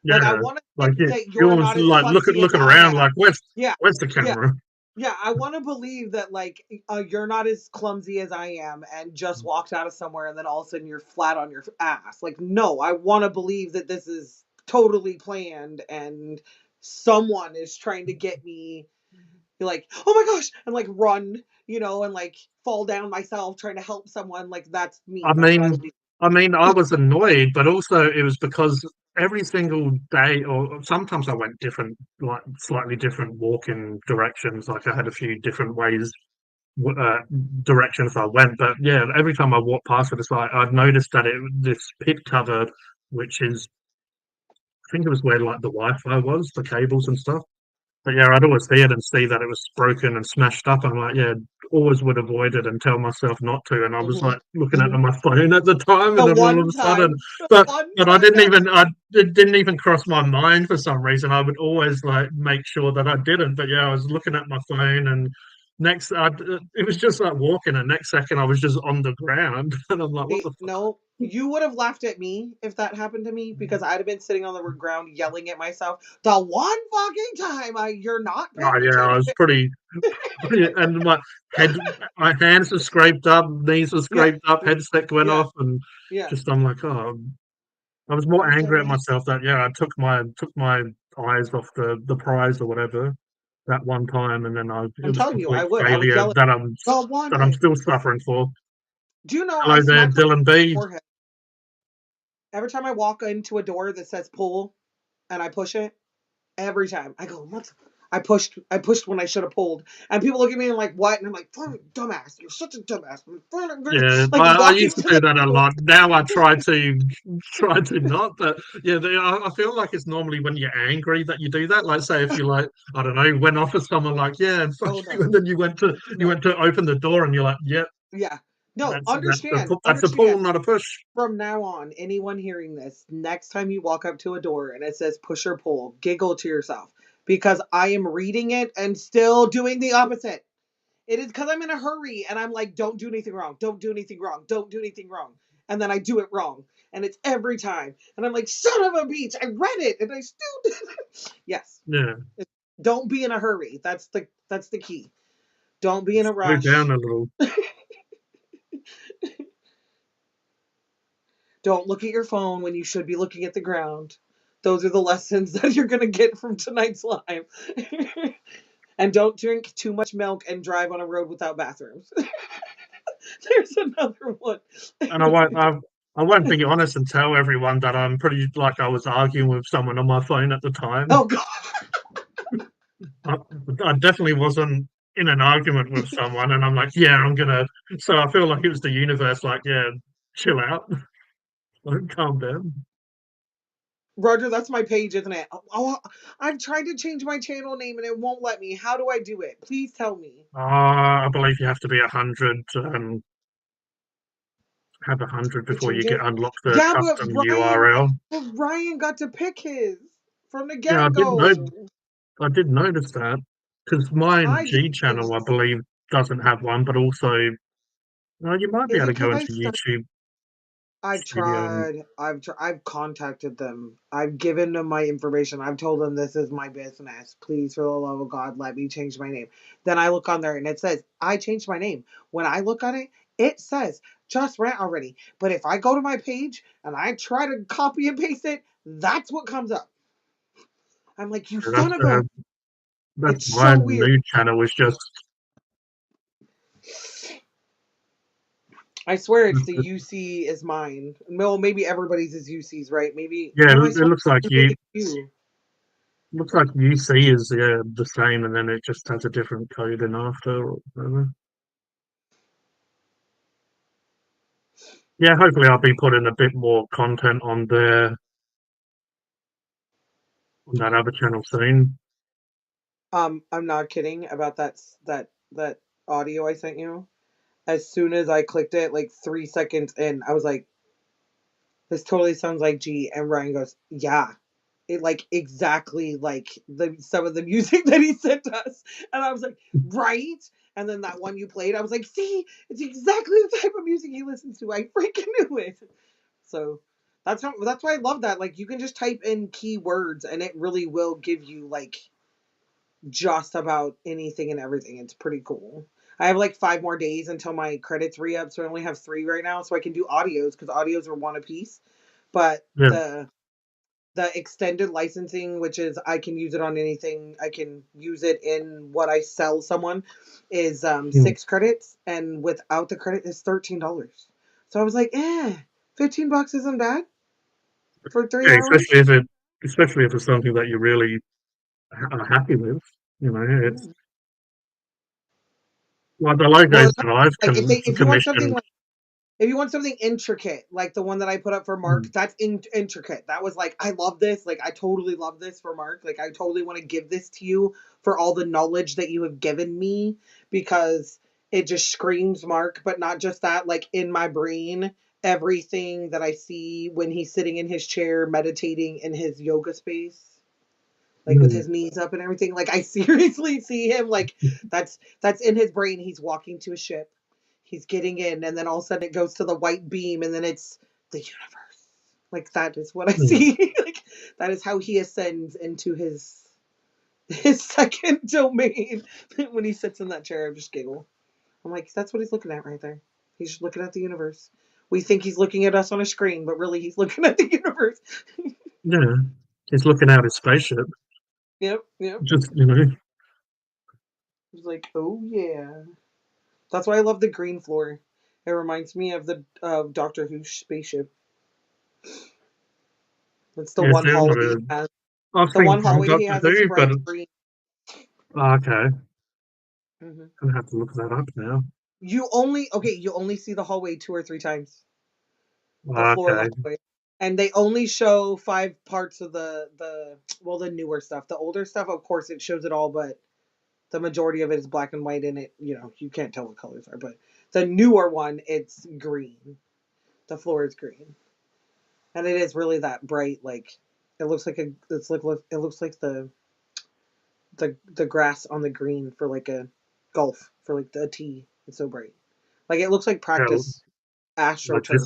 Like I yeah. want to Like think that you you're almost not as like clumsy as looking I around, am. like Yeah, where's the yeah, camera? yeah. I want to believe that like you're not as clumsy as I am and just walked out of somewhere and then all of a sudden you're flat on your ass. Like no, I want to believe that this is totally planned and someone is trying to get me like, oh my gosh, and like run, and like fall down myself trying to help someone. Like that's me. I That's what I mean, would do. I was annoyed, but also it was because every single day, or sometimes I went different, like slightly different walking directions. Like I had a few different ways, w- uh, directions I went. But yeah, every time I walked past it, it's like I'd noticed that this pit cover, which is, I think it was where like the Wi-Fi was, the cables and stuff. But yeah, I'd always see it and see that it was broken and smashed up. I'm like, yeah, always would avoid it and tell myself not to. And I was Mhm. like looking at Mhm. my phone at the time, and The then all of one a sudden, time, the but one but I time didn't that even it didn't even cross my mind for some reason. I would always like make sure that I didn't. But yeah, I was looking at my phone, and it was just like walking, and next second I was just on the ground, and I'm like, what see, the fuck? no, you would have laughed at me if that happened to me because I'd have been sitting on the ground yelling at myself. The one fucking time you're not Oh paying yeah, I was attention. pretty. And head, my hands were scraped up, knees were Yeah, scraped up, headset went yeah, off, and yeah. just I'm like, oh, I was more You angry at dumbass. myself that yeah, I took my eyes off the prize or whatever that one time, and then I'm it was telling you, complete I would. I would failure yell at that I'm the one that I'm time. still suffering for. Do you know I Hello there, smack my Dylan B. forehead every time I walk into a door that says pull and I push it? Every time I go, what? I pushed when I should have pulled. And people look at me and like, what? And I'm like, dumbass, you're such a dumbass. Yeah, Like I walking used to to do the that a door. lot. Now I try to not, but yeah, I feel like it's normally when you're angry that you do that. Like, say if you like, I don't know, went off at someone like, yeah, fuck Oh you, no. and then you No. went to open the door, and you're like, yep, Yeah. No, that's understand. that's a pull, not a push. From now on, anyone hearing this, next time you walk up to a door and it says push or pull, giggle to yourself because I am reading it and still doing the opposite. It is because I'm in a hurry and I'm like, don't do anything wrong. Don't do anything wrong. Don't do anything wrong. And then I do it wrong. And it's every time. And I'm like, son of a beach, I read it and I still did it. Yes. Yeah, Don't be in a hurry. That's the key. Don't be in a slow down rush. a little. Don't look at your phone when you should be looking at the ground. Those are the lessons that you're going to get from tonight's live. And don't drink too much milk and drive on a road without bathrooms. There's another one. And I won't be honest and tell everyone that I'm pretty like I was arguing with someone on my phone at the time. Oh, God. I, I definitely wasn't in an argument with someone, and I'm like, yeah, I'm gonna. So I feel like it was the universe, like, yeah, chill out, like, calm down. Roger, that's my page, isn't it? Oh, I've tried to change my channel name and it won't let me. How do I do it? Please tell me. I believe you have to be 100, have 100 To before you change get it? unlock the Yeah, custom URL. but Ryan got to pick his from the Yeah, get go. I did notice that because my I G channel, I believe, doesn't have one, but also, you might be Is able it to go because I into started? YouTube I've Studio. And, tried. I've contacted them. I've given them my information. I've told them this is my business. Please, for the love of God, let me change my name. Then I look on there and it says I changed my name. When I look on it, it says just rant already. But if I go to my page and I try to copy and paste it, that's what comes up. I'm like, you that's son of a. that's It's my so weird. new channel. Is just I swear it's the UC is mine. Well, maybe everybody's is UC's, right? Maybe yeah. no. I It swear looks like it's you. UC is the same, and then it just has a different code in after. Or whatever. Yeah, hopefully I'll be putting a bit more content on there on that other channel soon. I'm not kidding about that audio I sent you. As soon as I clicked it, like 3 seconds in, I was like, "This totally sounds like G." And Ryan goes, "Yeah, it like exactly like the some of the music that he sent us." And I was like, "Right." And then that one you played, I was like, "See, it's exactly the type of music he listens to. I freaking knew it." So that's why I love that. Like you can just type in keywords and it really will give you like just about anything and everything. It's pretty cool. I have like 5 more days until my credits re up, so I only have 3 right now. So I can do audios because audios are one a piece. But Yeah. the extended licensing, which is I can use it on anything, I can use it in what I sell someone, is Mm. 6 credits, and without the credit is $13. So I was like, $15 isn't bad for three Yeah, hours. especially if it's something that you really are happy with. You know, it's Mm. like the Well, logos it's not that I've like if you want something commissioned. like if you want something intricate, like the one that I put up for Mark, Mm. that's intricate. That was like, I love this. Like, I totally love this for Mark. Like, I totally want to give this to you for all the knowledge that you have given me because it just screams Mark. But not just that, like, in my brain, everything that I see when he's sitting in his chair meditating in his yoga space, like with Mm. his knees up and everything. Like, I seriously see him, like, that's in his brain. He's walking to a ship, he's getting in, and then all of a sudden it goes to the white beam, and then it's the universe. Like that is what I Mm. see. Like that is how he ascends into his second domain when he sits in that chair. I just giggle. I'm like, that's what he's looking at right there. He's just looking at the universe. We think he's looking at us on a screen, but really he's looking at the universe. Yeah, he's looking out his spaceship. Yep, yep. Just He's like, oh yeah. That's why I love the green floor. It reminds me of the Doctor Who spaceship. It's the yeah. one See, hallway he has. I've The seen one some hallway he Doctor has is Who, but bright green. Okay, Hmm. gonna have to look that up now. You only see the hallway 2 or 3 times. The floor of the Okay, hallway. And they only show 5 parts of the newer stuff. The older stuff, of course, it shows it all, but the majority of it is black and white, and you can't tell what colors are. But the newer one, it's green. The floor is green, and it is really that bright. Like it looks like it looks like the grass on the green for like a golf for like the tee. It's so bright. Like it looks like yeah, practice like astroturf.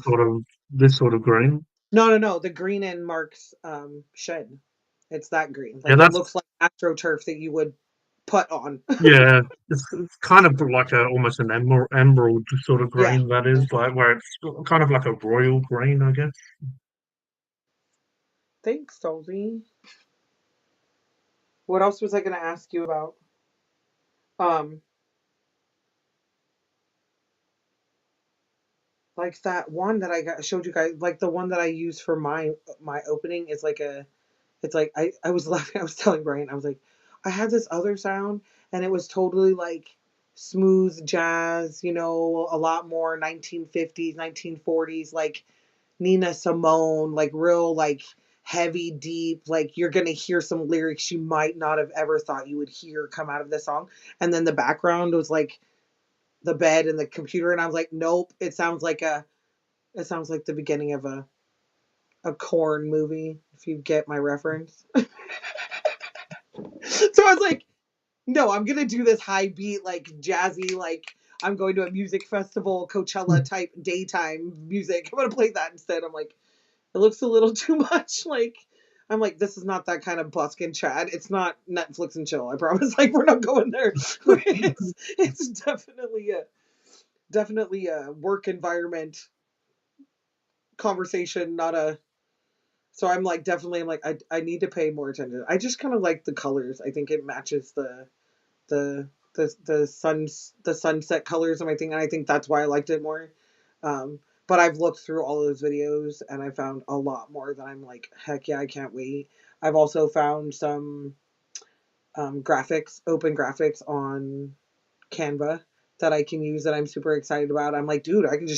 this sort of green. No, no, no. The green in Mark's shed. It's that green. Yeah, Like it that's looks like astroturf that you would put on. yeah. It's kind of like a almost an emerald sort of Yeah. green. That is like where it's kind of like a royal green, I guess. Thanks, Dolby. What else was I going to ask you about? Um, like that one that showed you guys. Like the one that I use for my opening is like a. It's like I was laughing. I was telling Brian. I was like, I had this other sound, and it was totally like smooth jazz. A lot more 1950s, 1940s, like Nina Simone, like real like heavy, deep, like you're gonna hear some lyrics you might not have ever thought you would hear come out of this song. And then the background was like the bed and the computer, and I was like, nope, it sounds like the beginning of a Corn movie, if you get my reference. So I was like, no, I'm gonna do this high beat, like jazzy, like I'm going to a music festival, Coachella type daytime music. I'm gonna play that instead. I'm like, it looks a little too much. Like, I'm like, this is not that kind of buskin' Chad. It's not Netflix and chill. I promise. Like, we're not going there. It's definitely a work environment conversation, not a. So I'm like, definitely, I'm like, I need to pay more attention. I just kind of like the colors. I think it matches the sunset colors of my thing, and I think that's why I liked it more. But I've looked through all those videos and I found a lot more that I'm like, heck yeah, I can't wait. I've also found some graphics, open graphics on Canva that I can use that I'm super excited about. I'm like, dude, I can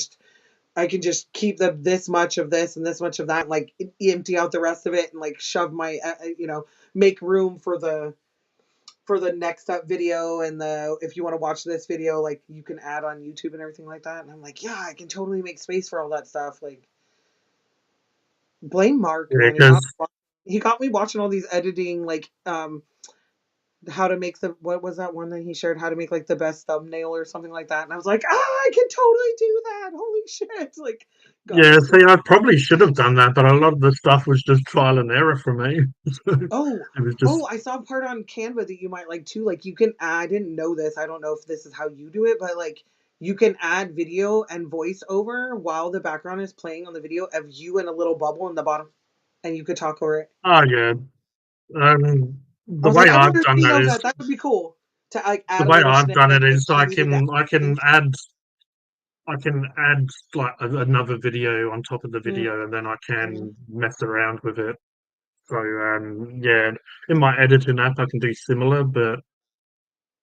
just keep this much of this and this much of that, and like empty out the rest of it and like shove my make room for the next up video, and the if you want to watch this video, like you can add on YouTube and everything like that. And I'm like, yeah, I can totally make space for all that stuff. Like, blame Mark, Yeah, man. He got because he got me watching all these editing, like how to make what was that one that he shared, how to make like the best thumbnail or something like that. And I was like, I can totally do that. Holy shit. Like, got me yeah, so. see, I probably should have done that, but a lot of the stuff was just trial and error for me. So Oh, it was oh, just I saw a part on Canva that you might like too. Like you can add, I didn't know this. I don't know if this is how you do it, but like you can add video and voice over while the background is playing on the video of you in a little bubble in the bottom, and you could talk over it. oh yeah. I The was like, way I've I've never done seen that those. is That would be cool to like the add a way little I've done snippet it if is you needed to. I can add like another video on top of the Mm, video, and then I mm, can mess around with it. So yeah, in my editing app I can do similar, but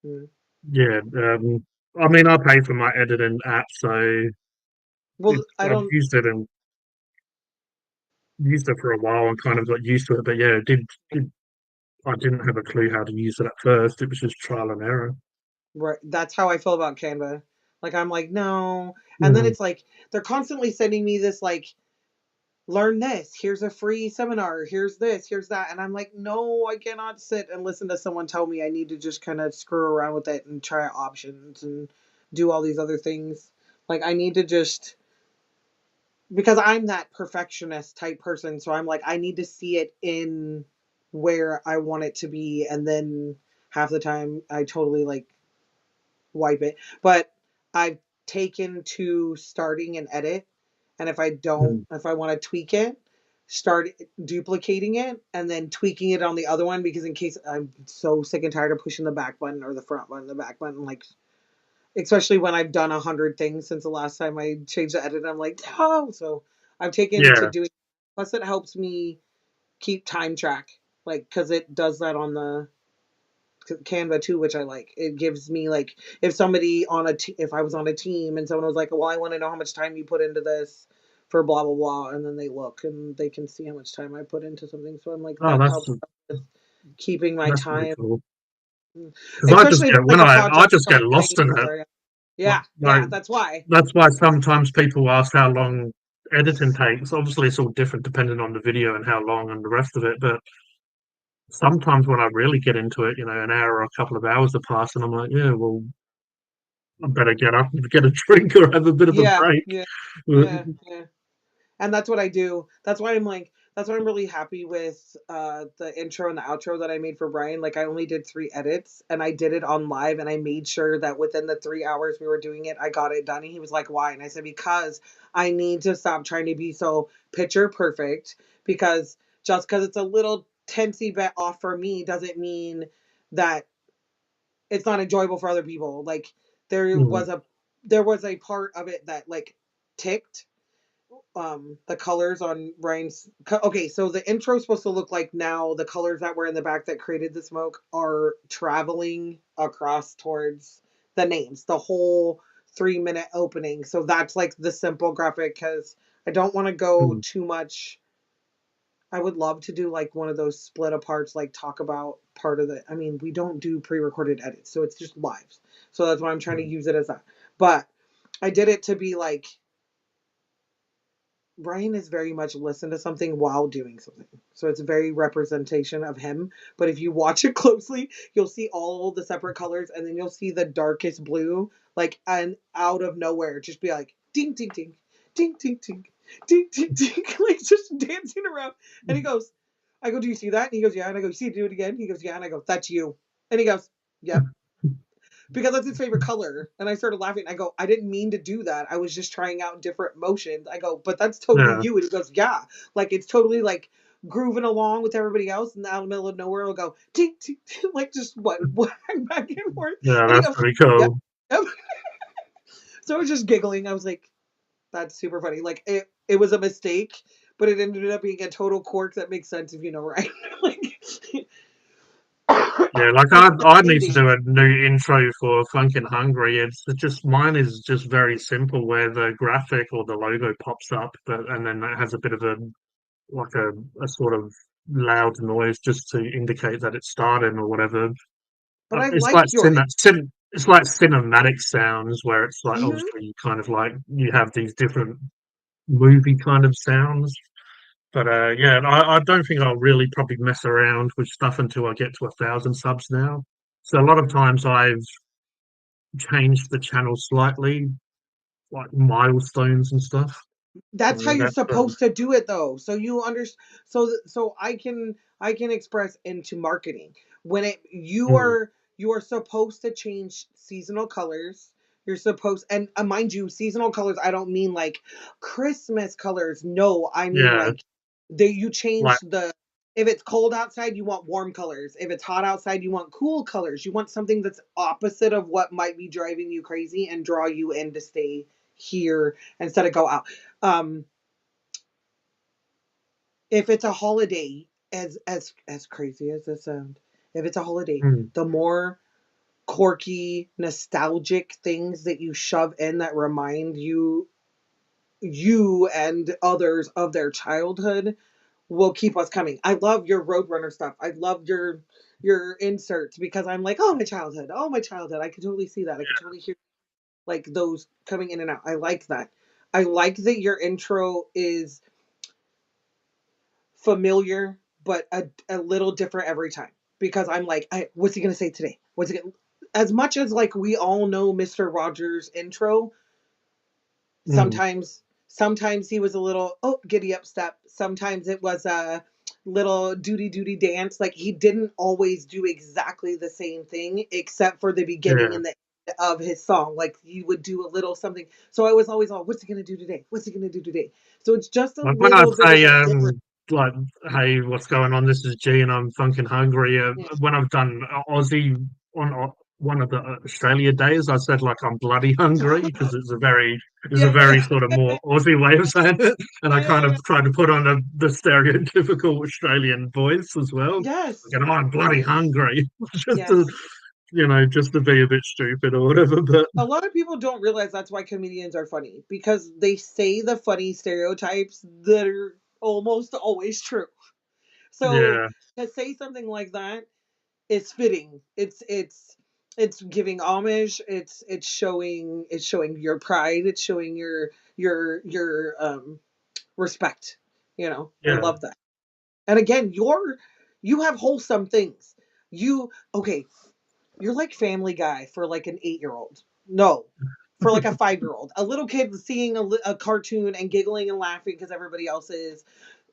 mm. yeah, I mean I pay for my editing app, so Well, I I've don't. used it for a while and kind of got used to it. But yeah, I didn't have a clue how to use it at first. It was just trial and error. Right. That's how I feel about Canva. Like I'm like, no. And then Mm, it's like they're constantly sending me this like learn this. Here's a free seminar. Here's this. Here's that. And I'm like, no, I cannot sit and listen to someone tell me. I need to just kind of screw around with it and try options and do all these other things. Like, I need to just, because I'm that perfectionist type person. So I'm like, I need to see it in where I want it to be. And then half the time I totally like wipe it. But I've taken to starting an edit, and mm. if I want to tweak it, start duplicating it and then tweaking it on the other one, because in case I'm so sick and tired of pushing the back button or the front button, the back button, like especially when I've done 100 things since the last time I changed the edit, I'm like, oh, so I've taken to Yeah, doing. Plus, it helps me keep time track, like because it does that Canva too, which I like. It gives me like if somebody if I was on a team and someone was like, "Well, I want to know how much time you put into this for blah blah blah," and then they look and they can see how much time I put into something. So I'm like, Oh, that helps with keeping my that's really time, cool. Because especially if it's like a I project just from get like lost 20 in years it. ago. Yeah, Like that's why. that's why sometimes people ask how long editing takes. Obviously, it's all different depending on the video and how long and the rest of it. But sometimes when I really get into it, an hour or a couple of hours have passed, and I'm like, yeah, well, I better get up and get a drink or have a bit of a Yeah, break. yeah, yeah. And that's what I do. That's why I'm really happy with the intro and the outro that I made for Brian. Like I only did 3 edits and I did it on live and I made sure that within the 3 hours we were doing it, I got it done. And he was like, "Why?" And I said, "Because I need to stop trying to be so picture perfect, because just because it's a little tensy bit off for me doesn't mean that it's not enjoyable for other people." Like there Mm, was a there was a part of it that like ticked the colors on Ryan's. Okay, so the intro is supposed to look like now the colors that were in the back that created the smoke are traveling across towards the names, the whole 3 minute opening. So that's like the simple graphic, because I don't want to go mm, too much. I would love to do like one of those split aparts, like talk about part of the. I mean, we don't do pre-recorded edits, so it's just lives. So that's why I'm trying to mm, use it as that. But I did it to be like Ryan is very much listen to something while doing something. So it's a very representation of him. But if you watch it closely, you'll see all the separate colors and then you'll see the darkest blue, like, and out of nowhere, just be like ding ding ding, ding ding ding, ding ding ding, like just dancing around. And he goes, I go, "Do you see that?" And he goes, "Yeah." And I go, "You see it, do it again?" He goes, "Yeah." And I go, "That's you." And he goes, "Yep." Because that's his favorite color. And I started laughing. I go, "I didn't mean to do that. I was just trying out different motions." I go, "But that's totally yeah, you." And he goes, "Yeah." Like it's totally like grooving along with everybody else, and out in the middle of nowhere, it'll go tink tink tink, like just what back and forth. yeah, And he that's goes, pretty "Yep, cool. yep." So I was just giggling. I was like, "That's super funny." Like it was a mistake, but it ended up being a total quirk that makes sense if you know, right? Like Yeah, like it's I need to amazing. do a new intro for Funkin' Hungry. It's just mine is just very simple, where the graphic or the logo pops up, and then it has a bit of a sort of loud noise just to indicate that it's starting or whatever. But I It's like like yours. it's like cinematic sounds, where it's like Mhm. obviously kind of like you have these different movie kind of sounds. But yeah, I don't think I'll really probably mess around with stuff until I get to 1,000 subs now. So a lot of times I've changed the channel slightly, like milestones and stuff. That's how So you're that's supposed to do it though, so you understand. So I can express into marketing when it mm, you are supposed to change seasonal colors. You're supposed, and mind you, seasonal colors, I don't mean like Christmas colors. No, I mean yeah, like you like change the, if it's cold outside you want warm colors, if it's hot outside you want cool colors, you want something that's opposite of what might be driving you crazy and draw you in to stay here instead of go out. um if it's a holiday, as crazy as this sounds, if it's a holiday, mm, the more quirky nostalgic things that you shove in that remind you and others of their childhood will keep us coming. I love your Roadrunner stuff. I love your inserts, because I'm like, "Oh, my childhood, oh, my childhood." I could totally see that. I could totally hear like those coming in and out. I like that. I like that your intro is familiar, but a little different every time, because I'm like, what's he gonna say today? What's he gonna? As much as like we all know Mr. Rogers' intro, mm, sometimes he was a little, oh, giddy up step. Sometimes it was a little duty dance. Like he didn't always do exactly the same thing, except for the beginning yeah. and the end of his song. Like he would do a little something. So I was always all, what's he gonna do today? What's he gonna do today? So it's just a Like when I little bit of say a different. like, hey, what's going on? This is G, and I'm Funkin' Hungry. Yeah. When I've done Aussie on one of the Australia days, I said like I'm bloody hungry because it's a Yeah, very sort of more Aussie way of saying it, and I kind yeah. of tried to put on the stereotypical Australian voice as well. Yes, Like, I'm bloody hungry, just to yes. just to be a bit stupid or whatever. But A lot of people don't realize that's why comedians are funny because they say the funny stereotypes that are almost always true. So yeah, to say something like that is fitting. It's giving homage. It's showing your pride. It's showing your respect. I yeah, love that. And again, you have wholesome things. You okay? You're like Family Guy for like an 8-year old. No, for like a 5-year old. A little kid seeing a cartoon and giggling and laughing because everybody else is.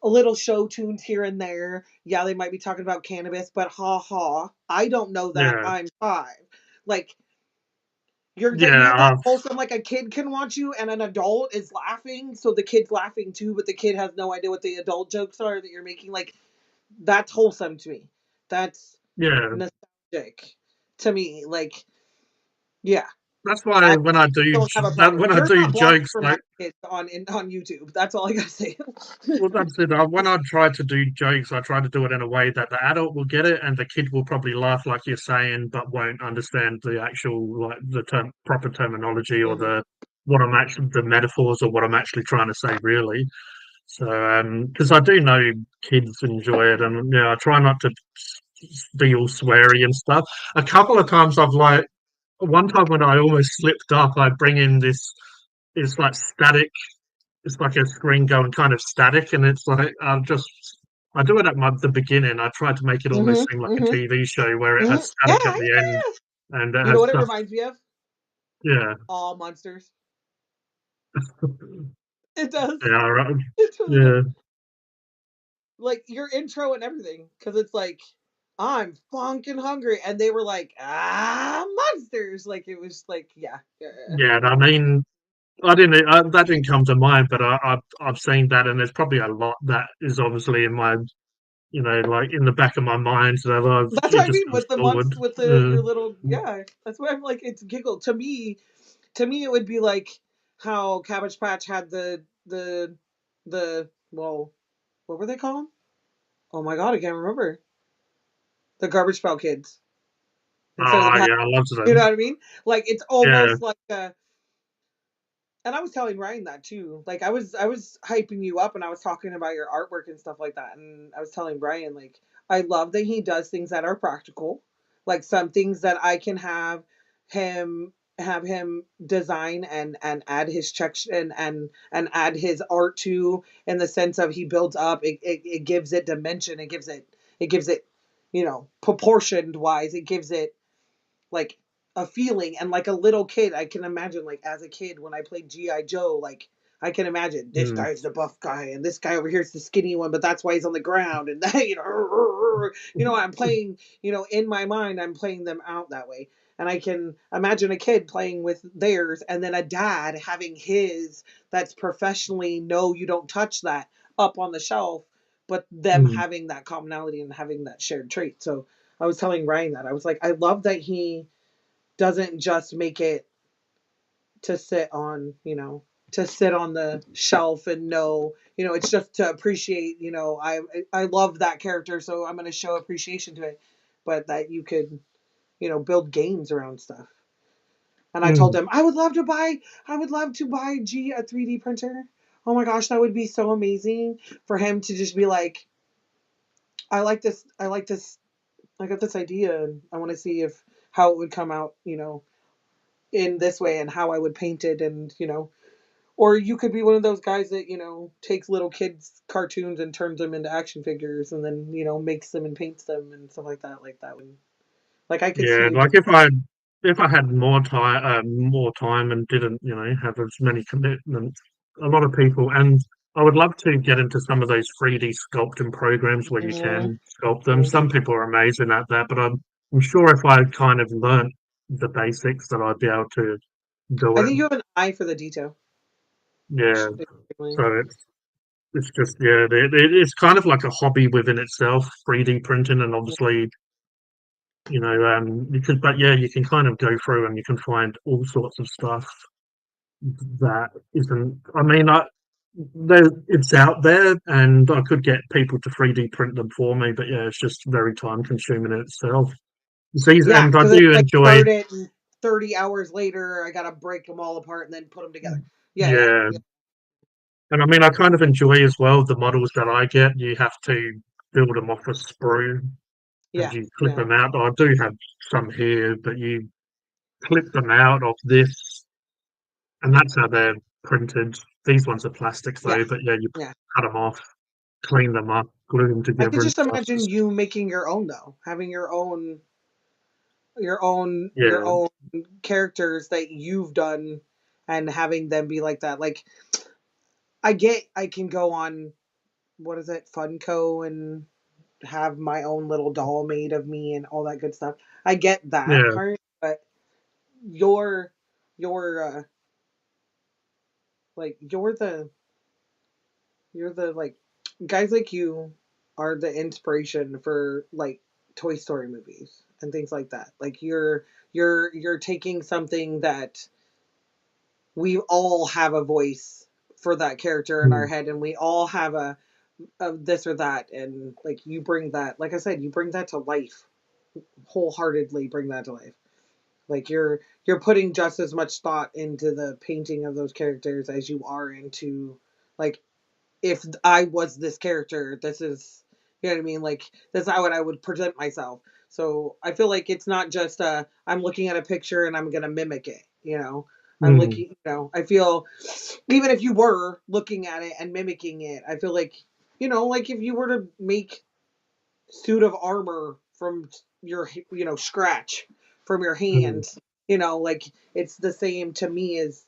A little show tunes here and there. Yeah, they might be talking about cannabis, but ha ha. I don't know that. yeah, I'm 5. Like you have that yeah. wholesome, like a kid can watch you and an adult is laughing, so the kid's laughing too, but the kid has no idea what the adult jokes are that you're making. Like that's wholesome to me. That's Yeah, nostalgic to me. Like, yeah, that's why I when I do don't have a that, problem. when I You're do not blocking jokes for my like, kids on YouTube. That's all I gotta say. well, that's it. When I try to do jokes, I try to do it in a way that the adult will get it, and the kid will probably laugh like you're saying, but won't understand the actual like the proper terminology or Mhm. the metaphors or what I'm actually trying to say, really. So, because I do know kids enjoy it, and yeah, I try not to be all sweary and stuff. A couple of times I've like one time when I almost slipped up, I bring in this. It's like static. It's like a screen going kind of static, and it's like I do it at the beginning. I try to make it almost Mhm. seem like a Mhm. TV show where it Mhm. has Yeah, static at yeah, the end yeah. and it You know has what it stuff. reminds me of? Yeah, All monsters. It does. yeah, right. It totally does. Yeah, Like your intro and everything, because it's like I'm funkin' hungry, and they were like monsters. Like it was like yeah, yeah, yeah. yeah. And I mean, I didn't. That didn't come to mind, but I've seen that, and there's probably a lot that is obviously in my like in the back of my mind that That's it what I just mean goes with the forward. months with the your little yeah. That's why I'm like it's giggle to me. To me, it would be like how Cabbage Patch had the well, what were they called? Oh my god, I can't remember. The Garbage Pail Kids instead of the Oh Pat. yeah, I loved You know them. what I mean? Like it's Yeah, almost like a. And I was telling Ryan that too. Like I was hyping you up, and I was talking about your artwork and stuff like that. And I was telling Brian like I love that he does things that are practical, like some things that I can him have him design and add his check and add his art to, in the sense of he builds up. It gives it dimension. It gives it proportioned wise. It gives it like a feeling, and like a little kid I can imagine, like as a kid when I played GI Joe, like I can imagine this mm, guy's the buff guy and this guy over here is the skinny one, but that's why he's on the ground, and that I'm playing, in my mind I'm playing them out that way. And I can imagine a kid playing with theirs, and then a dad having his that's professionally, no, you don't touch that, up on the shelf, but them mm, having that commonality and having that shared trait. So I was telling Ryan that I was like, I love that he doesn't just make it to sit on, to sit on the shelf and know, it's just to appreciate, I love that character, so I'm going to show appreciation to it, but that you could, build games around stuff. And I told mm. him I would love to buy G a 3D printer. Oh my gosh, that would be so amazing for him to just be like, I like this, I got this idea, and I want to see if how it would come out, in this way, and how I would paint it, and or you could be one of those guys that takes little kids cartoons and turns them into action figures, and then makes them and paints them and stuff like that. Like that one, like I could see Yeah, you. like if I had more time and didn't have as many commitments, a lot of people, and I would love to get into some of those 3D sculpting programs where you Mhm, can sculpt them. mhm. Some people are amazing at that, but I'm sure if I kind of learnt the basics that I'd be able to do I it. think you have an eye for the detail. Yeah, Extremely. so it's just it's kind of like a hobby within itself, 3D printing, and obviously Because but yeah, you can kind of go through and you can find all sorts of stuff that isn't. I mean, it's out there, and I could get people to 3D print them for me, but yeah, it's just very time consuming in itself. See, Yeah, and I because it's do like enjoy, start it and 30 hours later, I gotta break them all apart and then put them together. Yeah, yeah, yeah, yeah, and I mean, I kind of enjoy as well the models that I get. You have to build them off a sprue, and yeah, you clip yeah, them out. I do have some here, but you clip them out of this, and that's how they're printed. These ones are plastic yeah, though, but yeah, you yeah. cut them off, clean them up, glue them I could together and just stuff. imagine you making your own though, having your Yeah, own characters that you've done, and having them be like that. Like I can go on, what is it, Funko, and have my own little doll made of me and all that good stuff. I get that yeah, part, but you're you're like you're the like guys like you are the inspiration for like Toy Story movies and things like that. Like you're taking something that we all have a voice for that character in our mm, head, and we all have a this or that, and like you bring that, like I said, you bring that to life, wholeheartedly bring that to life. Like you're putting just as much thought into the painting of those characters as you are into, like, if I was this character, this is, you know what I mean? Like, that's how I would present myself. So I feel like it's not just I'm looking at a picture and I'm gonna mimic it. I'm mm, looking. I feel, even if you were looking at it and mimicking it, I feel like, like if you were to make suit of armor from your, scratch from your mm, hands, like it's the same to me as,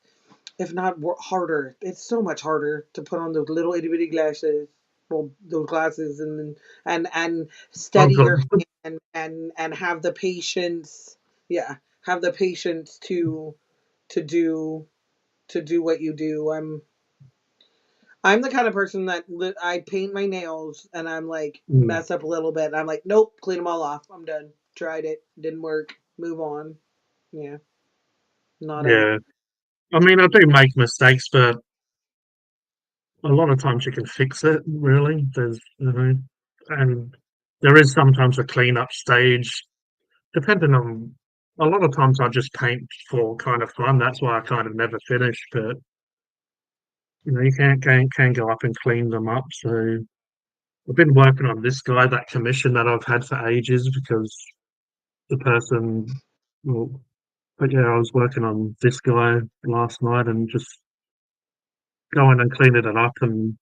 if not harder. It's so much harder to put on those little itty bitty glasses, well, those glasses, and I've steady got your hand and have the patience. Yeah, have the patience to do to do what you do. I'm the kind of person that I paint my nails and I'm like mm, mess up a little bit. And I'm like, nope, clean them all off. I'm done. Tried it, didn't work. Move on. Yeah, not a. yeah. I mean, I do make mistakes, but a lot of times you can fix it, really. And there is sometimes a cleanup stage, depending on. A lot of times I just paint for kind of fun. That's why I kind of never finish. But you can go up and clean them up. So I've been working on this guy, that commission that I've had for ages, because the person. Well, but yeah, I was working on this guy last night and just going and cleaning it up, and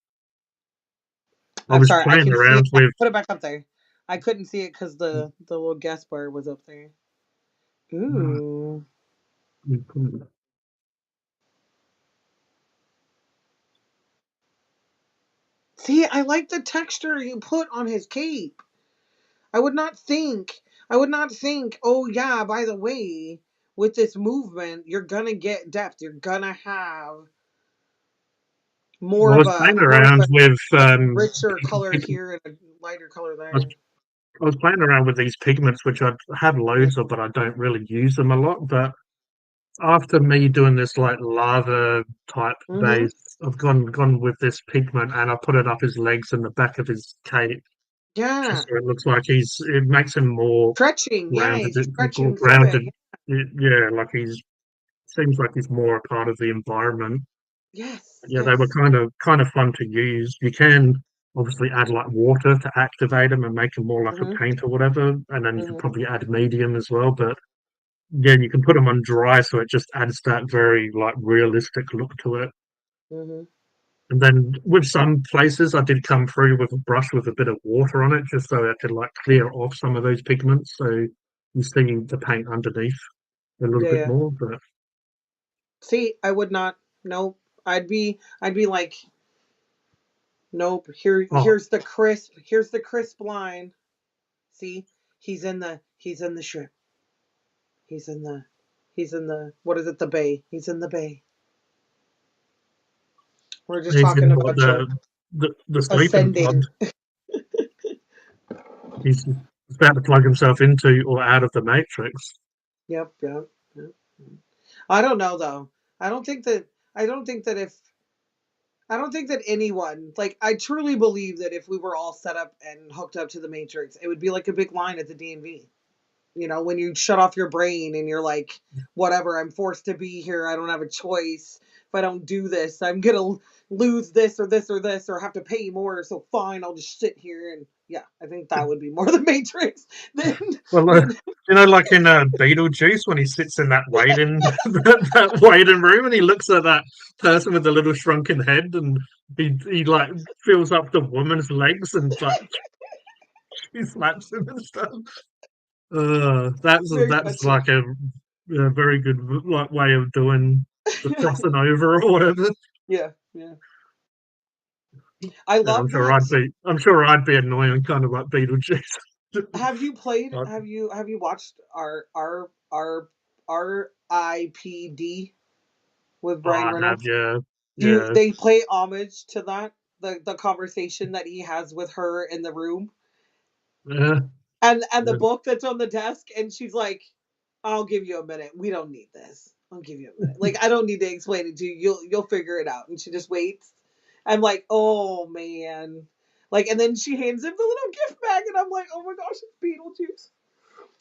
I I'm was sorry, I playing can see it around now. with. Put it back up there. I couldn't see it because the little guest bar was up there. Ooh. See, I like the texture you put on his cape. I would not think. I would not think. Oh yeah. By the way, with this movement, you're gonna get depth. You're gonna have I was playing around with a richer color pig- here and a lighter color I was, there. I was playing around with these pigments, which I have Yeah. loads of, but I don't really use them a lot. But after me doing this like lava type Mm-hmm. base, I've gone with this pigment and I put it up his legs and the back of his cape, just Yeah. so it looks like it makes him more Stretching. Yeah, grounded. he's stretching through Grounded, it. yeah, like he's seems like he's more a part of the environment. Yes. Yeah, they were Yes. kind of fun to use. You can obviously add like water to activate them and make them more like a Mm-hmm. paint or whatever, and then you could Mm-hmm. probably add medium as well. But yeah, you can put them on dry, so it just adds that very like realistic look to it. Mm-hmm. And then with some places, I did come through with a brush with a bit of water on it, just so I could like clear off some of those pigments, so you see the paint underneath a little Yeah. bit Yeah. more. But See, I would not. Nope. I'd be like, nope. Here, oh, here's the crisp line. See, he's in the ship. He's in the, what is it? The bay. He's in the bay. We're just he's talking in what about you the sleeping pod. ascending. He's He's about to plug himself into or out of the Matrix. Yep, yep, yep. I don't know though. I don't think that. I don't think that if. I don't think that anyone like. I truly believe that if we were all set up and hooked up to the Matrix, it would be like a big line at the DMV. You know, when you shut off your brain and you're like, whatever, I'm forced to be here. I don't have a choice. If I don't do this, I'm gonna lose this or this or this or have to pay more. So fine, I'll just sit here and yeah, I think that would be more the Matrix than Well, than like in Beetlejuice when he sits in that waiting that waiting room and he looks at that person with the little shrunken head and he like fills up the woman's legs and like he slaps him and stuff. very That's touching. like a very good like way of doing the crossing over or whatever. Yeah, yeah. I Yeah, love that. I'm sure I'd be annoying, kind of like Beetlejuice. Have you played? Like, Have you watched our RIPD with oh, Brian I have, Reynolds? yeah, You yeah, they play homage to that the conversation that he has with her in the room yeah, and the yeah. book that's on the desk and she's like, I'll give you a minute, we don't need this, I'll give you a minute, like I don't need to explain it to you, you'll figure it out, and she just waits. I'm like, oh man, like, and then she hands him the little gift bag and I'm like, oh my gosh, it's Beetlejuice.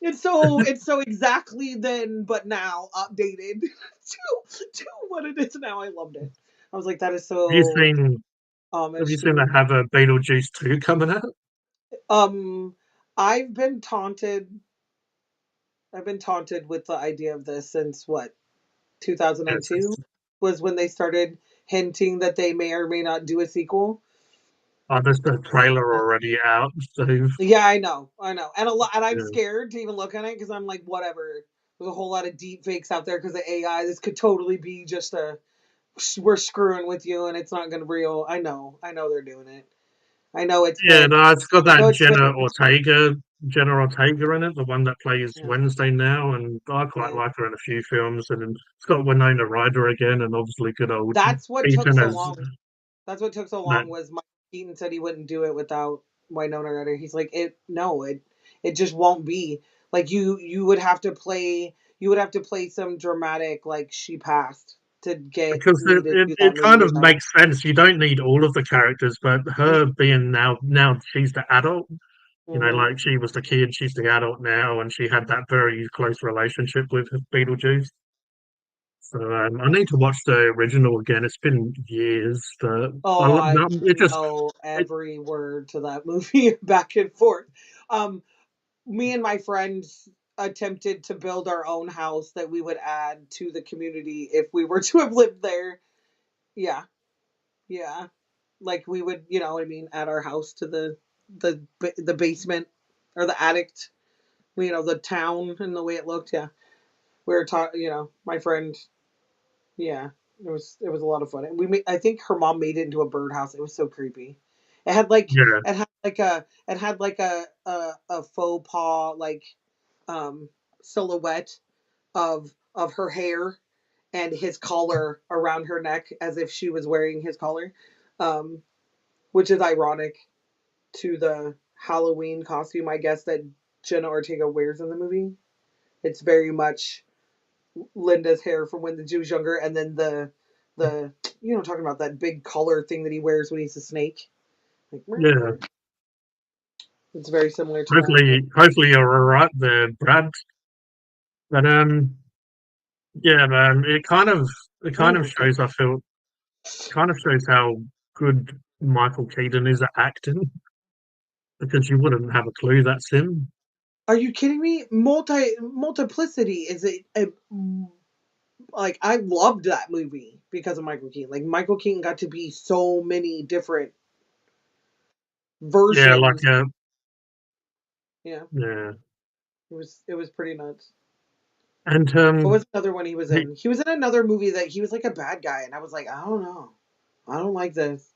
It's so exactly then but now updated to what it is now. I loved it. I was like, that is Have you so seen Have you Amish to seen they me. have a Beetlejuice 2 coming out? Um, I've been taunted. I've been taunted with the idea of this since what Yes, 2002 was when they started hinting that they may or may not do a sequel. there's the trailer already out. So Yeah, I know, and a lot, and I'm yeah, scared to even look at it because I'm like, whatever. There's a whole lot of deep fakes out there because of AI. This could totally be just a we're screwing with you and it's not gonna be real. I know they're doing it. I know it's yeah, been no, it's got I know that it's been Jenna Ortega in it, the one that plays yeah, Wednesday now, and I quite yeah. like her in a few films. And then it's got Winona Ryder again, and obviously good old That's what took Ethan so as long. That's what took so that. long was Mike Keaton said he wouldn't do it without Winona Ryder. He's like, it just won't be. Like you would have to play some dramatic like she passed to get Because me to do that it movie kind of without makes sense. You don't need all of the characters, but her being now she's the adult. You know, mm-hmm. like she was the kid, she's the adult now, and she had that very close relationship with Beetlejuice. So I need to watch the original again. It's been years, but Oh, I it just know it, every word to that movie back and forth. Um, Me and my friends attempted to build our own house that we would add to the community if we were to have lived there. Yeah, yeah. Like we would, you know what I mean, add our house to the basement or the attic. You know, the town and the way it looked. Yeah, we were talking. You know, my friend. Yeah, it was a lot of fun. I think her mom made it into a birdhouse. It was so creepy. It had like yeah, it had like a faux paw like silhouette of her hair and his collar around her neck as if she was wearing his collar, um, which is ironic to the Halloween costume, I guess, that Jenna Ortega wears in the movie. It's very much Linda's hair from when she was younger, and then the you know talking about that big collar thing that he wears when he's a snake. Like, yeah. it's very similar to that. Hopefully you're all right there, Brad. But yeah, man, it kind of Oh, shows. I feel kind of shows how good Michael Keaton is at acting because you wouldn't have a clue that's him. are you kidding me? Multiplicity is like I loved that movie because of Michael Keaton. Like Michael Keaton got to be so many different Yeah, like versions. Yeah, yeah, it was pretty nuts. and What was another one he was he, in? He was in another movie that he was like a bad guy, and I was like, I don't know, I don't like this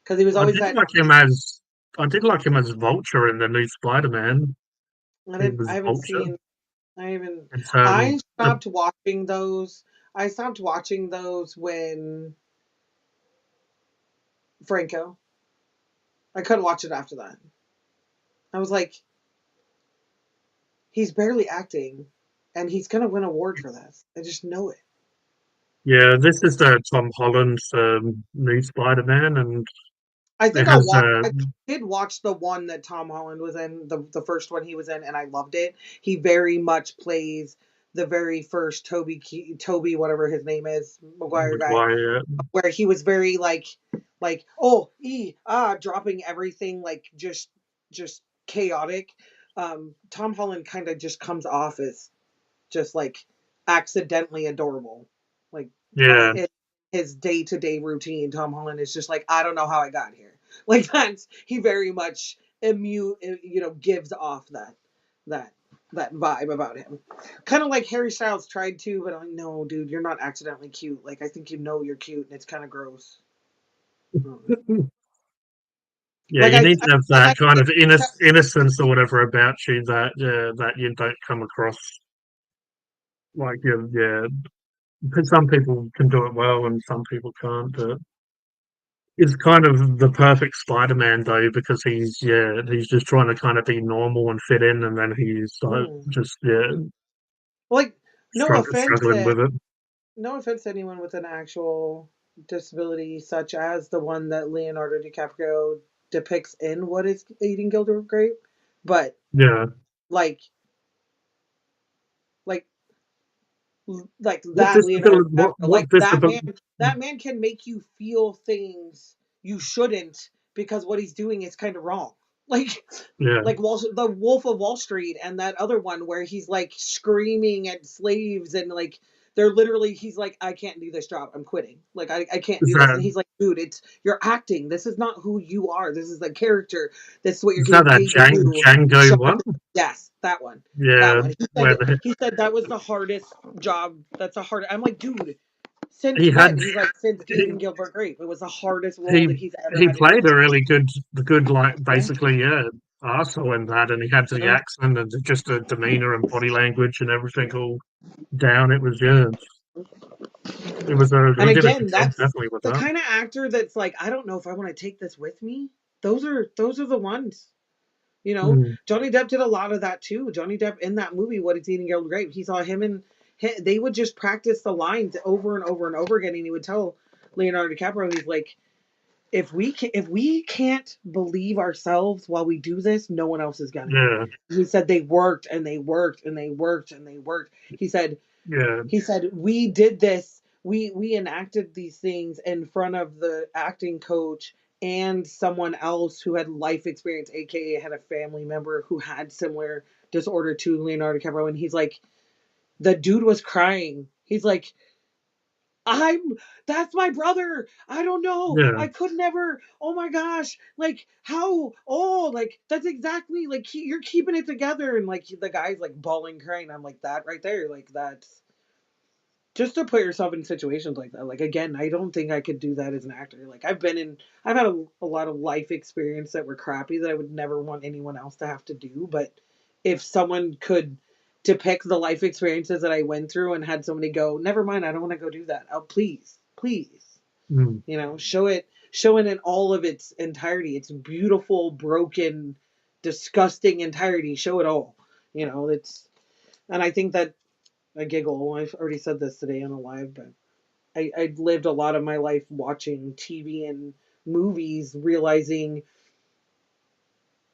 because he was I always did that. like him as I did like him as Vulture in the new Spider-Man. He I was haven't Vulture. seen. I haven't. It's I the stopped watching those. I stopped watching those when Franco. I couldn't watch it after that. I was like, He's barely acting, and he's gonna win an award for this. I just know it. Yeah, this is Tom Holland's new Spider-Man, and I it think I'll has watch. I did watch the one that Tom Holland was in, the first one he was in, and I loved it. He very much plays the very first Toby, whatever his name is, Maguire guy, Maguire. where he was very like oh dropping everything like just chaotic. Tom Holland kind of just comes off as just like accidentally adorable, like Yeah, his day to day routine. Tom Holland is just like, I don't know how I got here. Like that's he very much gives off that that vibe about him. Kind of like Harry Styles tried to, but I'm like, no, dude, you're not accidentally cute. Like I think you're cute, and it's kind of gross. yeah. Like You need to have that I kind think of innocence or whatever about you that you don't come across like you. Yeah, because some people can do it well and some people can't. But it's kind of the perfect Spider-Man though, because he's just trying to kind of be normal and fit in, and then he's like mm. just Like no offense struggling to with it. no offense to anyone with an actual disability, such as the one that Leonardo DiCaprio depicts in What is Eating Gilbert Grape, but Yeah. like like like What that Leonardo disability? DiCaprio, What like disability? that man can make you feel things you shouldn't because what he's doing is kind of wrong. Like Yeah. the Wolf of Wall Street and that other one where he's like screaming at slaves and like they're literally he's like I can't do this job, I'm quitting, like I can't Is do this, that and he's like dude, it's you're acting, this is not who you are, this is the character, this is what you're is that getting paid to do. Django Show one? Yes, that one. That Yeah, one. where He said that was the hardest job. That's the hard. I'm like, dude, since he had when? He's like, since he Eating Gilbert Grape. It was the hardest role he that he's ever he had to do. played a really good like Yeah. basically arsehole in that, and he had the Yeah. accent and just the demeanor and body language and everything all down. It was it was And he did a again, good job that's definitely with the that. kind of actor that's like, I don't know if I want to take this with me. Those are the ones. You know, Mm, Johnny Depp did a lot of that too. Johnny Depp in that movie, What is Eating Gilbert Grape, he saw him and they would just practice the lines over and over and over again, and he would tell Leonardo DiCaprio, he's like, if we can't believe ourselves while we do this, no one else is gonna. yeah, He said they worked and they worked and they worked and they worked. yeah, He said we did this. We enacted these things in front of the acting coach and someone else who had life experience, aka had a family member who had similar disorder to Leonardo DiCaprio, and he's like, the dude was crying. He's like, I'm that's my brother. I don't know. yeah, I could never. Oh my gosh. Like how like that's exactly like you're keeping it together, and like the guy's like bawling crying. I'm like that right there. Like that's just to put yourself in situations like that. Like again, I don't think I could do that as an actor. Like I've had a lot of life experience that were crappy that I would never want anyone else to have to do, but if someone could depict the life experiences that I went through and had somebody go, never mind, I don't want to go do that. Oh, please, mm, show it in all of its entirety. It's beautiful, broken, disgusting entirety. Show it all. It's, and I think that I giggle. I've already said this today on a live, but I lived a lot of my life watching TV and movies, realizing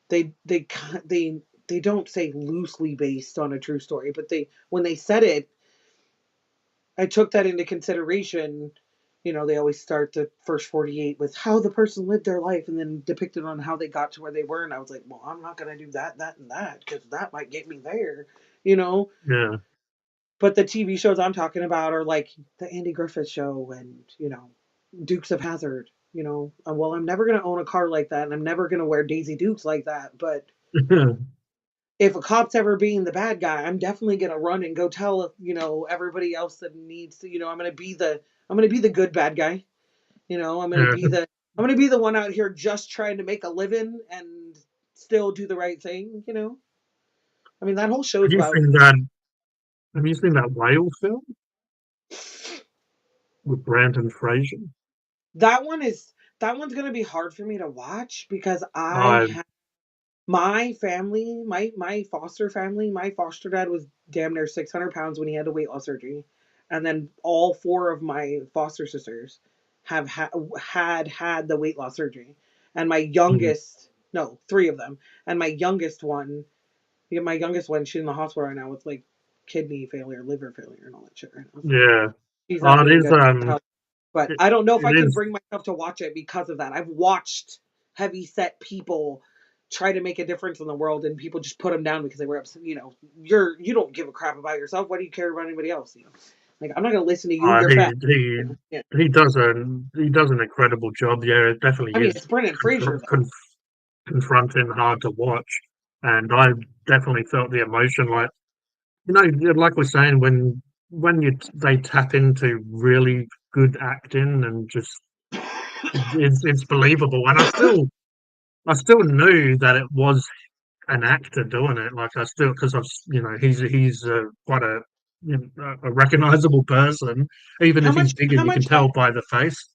they they they they don't say loosely based on a true story, but they when they said it, I took that into consideration. They always start the first 48 with how the person lived their life and then depicted on how they got to where they were. And I was like, well, I'm not going to do that, that, and that because that might get me there, you know? yeah, But the TV shows I'm talking about are like the Andy Griffith Show and, Dukes of Hazzard. Well, I'm never going to own a car like that and I'm never going to wear Daisy Dukes like that. But if a cop's ever being the bad guy, I'm definitely gonna run and go tell everybody else that needs to. I'm gonna be the good bad guy. yeah. I'm gonna be the one out here just trying to make a living and still do the right thing. I mean that whole Have show's you about seen that? Have you seen that whale film with Brandon Fraser? that one is that one's gonna be hard for me to watch because I My family, my foster family, my foster dad was damn near 600 pounds when he had a weight loss surgery, and then all four of my foster sisters have had the weight loss surgery, and my Mm. youngest, no, three of them, and my youngest one, she's in the hospital right now with like kidney failure, liver failure, and all that shit right now. So Yeah. she's not Oh, it doing is. good. But It, I don't know if I it could is. bring myself to watch it because of that. I've watched heavy set people try to make a difference in the world, and people just put them down because they were upset. You know, you don't give a crap about yourself. Why do you care about anybody else? You know, like I'm not gonna listen to you. Uh, You're he fat. he You know? Yeah. he does an incredible job. Yeah, it definitely I mean, is it's Brendan Fraser though. confronting, hard to watch, and I definitely felt the emotion. Like like we're saying, when they tap into really good acting and just it's believable. And I still knew that it was an actor doing it. Like I still because he's quite a recognizable person, even How if he's much? bigger. You can tell by the face.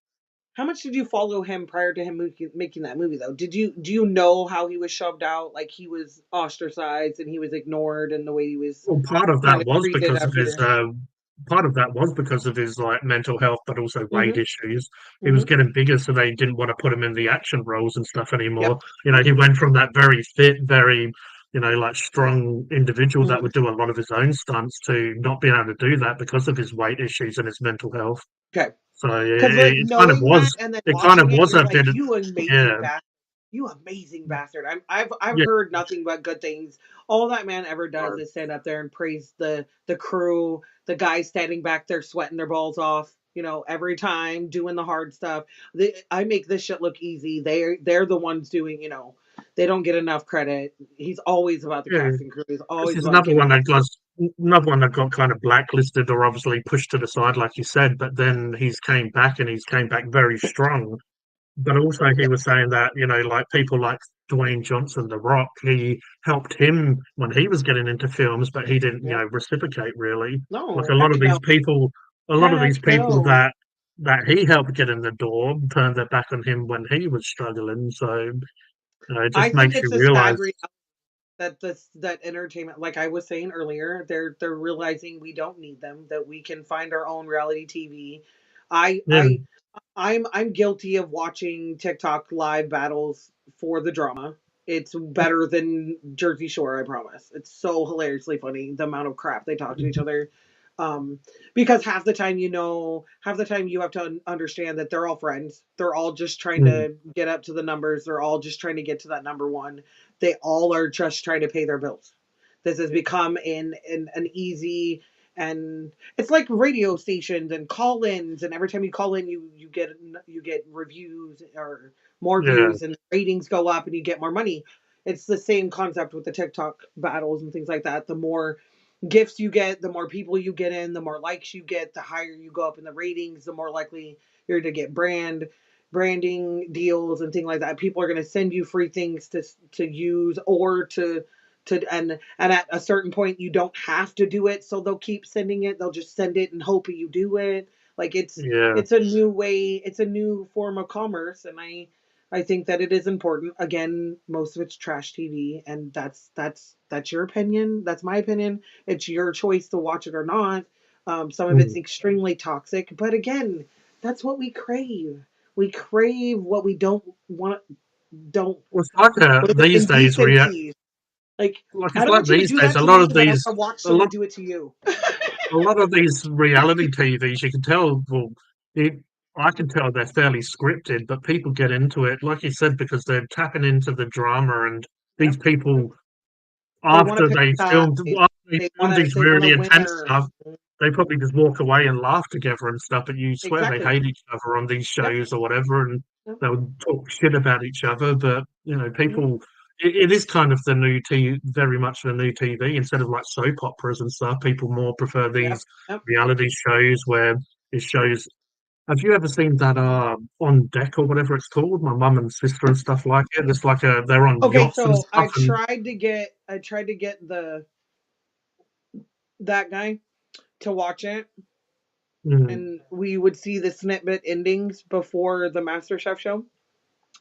How much did you follow him prior to him making that movie though? Do you know how he was shoved out? Like he was ostracized and he was ignored, and the way he was Well, kind of treated after. part of that was because of his like mental health, but also weight Mm-hmm. issues. He was Mm-hmm. getting bigger, so they didn't want to put him in the action roles and stuff Yep. anymore. He went from that very fit, very like strong individual that Mm-hmm. would do a lot of his own stunts to not being able to do that because of his weight issues and his mental health. Okay. So Because like knowing that and then it kind of watching it, was you're a like, bit, you amazing yeah, bastard. You amazing bastard. I've yeah, heard nothing but good things. All that man ever does is stand up there and praise the crew, the guys standing back there sweating their balls off. You know, every time doing the hard stuff. I make this shit look easy. They're the ones doing. You know, they don't get enough credit. He's always about the yeah. cast and crew. He's This always is about giving. another one that got kind of blacklisted or obviously pushed to the side, like you said. But then he's came back very strong. But also, he Yeah. was saying that like people like Dwayne Johnson, The Rock, he helped him when he was getting into films, but he didn't Yeah. reciprocate really. Like No. Heck no. a lot of Heck these people no. that he helped get in the door turned their back on him when he was struggling. So it I just think makes it's you a sad realize, reality that that entertainment, like I was saying earlier, they're realizing we don't need them, that we can find our own reality TV. I yeah, I I'm guilty of watching TikTok live battles for the drama. It's better than Jersey Shore, I promise. It's so hilariously funny the amount of crap they talk to each other. Um, because half the time you have to understand that they're all friends. They're all just trying mm, to get up to the numbers. They're all just trying to get to that number one. They all are just trying to pay their bills. This has become an easy, and it's like radio stations and call-ins, and every time you call in you get reviews or more yeah, views, and ratings go up and you get more money. It's the same concept with the TikTok battles and things like that. The more gifts you get, the more people you get in, the more likes you get, the higher you go up in the ratings, the more likely you're to get branding deals and things like that. People are going to send you free things to use or and at a certain point you don't have to do it, so they'll keep sending it. They'll just send it and hope you do it. Like yeah. it's a new way, it's a new form of commerce, and I think that it is important. Again, most of it's trash TV, and that's your opinion. That's my opinion. It's your choice to watch it or not. Some of it's Mm. extremely toxic, but again, that's what we crave. We crave what we don't want. Don't Well, it's like What is it? these days, Indecencies. Like I it's don't like want you to these do days. that to me because I don't want to watch A lot someone do it to you. a lot of these reality TVs, you can tell, it, I can tell they're fairly scripted, but people get into it, like you said, because they're tapping into the drama. And these Yep. people, They want to pick sides. after they filmed these They want a really intense winner. stuff, they probably just walk away and laugh together and stuff. But you swear they Exactly. hate each other on these Yep. shows or whatever, and Yep. they'll talk shit about each other. But Mhm. people. It is kind of the new very much the new TV instead of like soap operas and stuff. People more prefer Yep. these Yep. reality shows where it shows. Have you ever seen that On Deck or whatever it's called? My mum and sister and stuff like it. It's like they're on Okay, yachts and so stuff, and I tried to get that guy to watch it, mm, and we would see the snippet endings before the MasterChef show.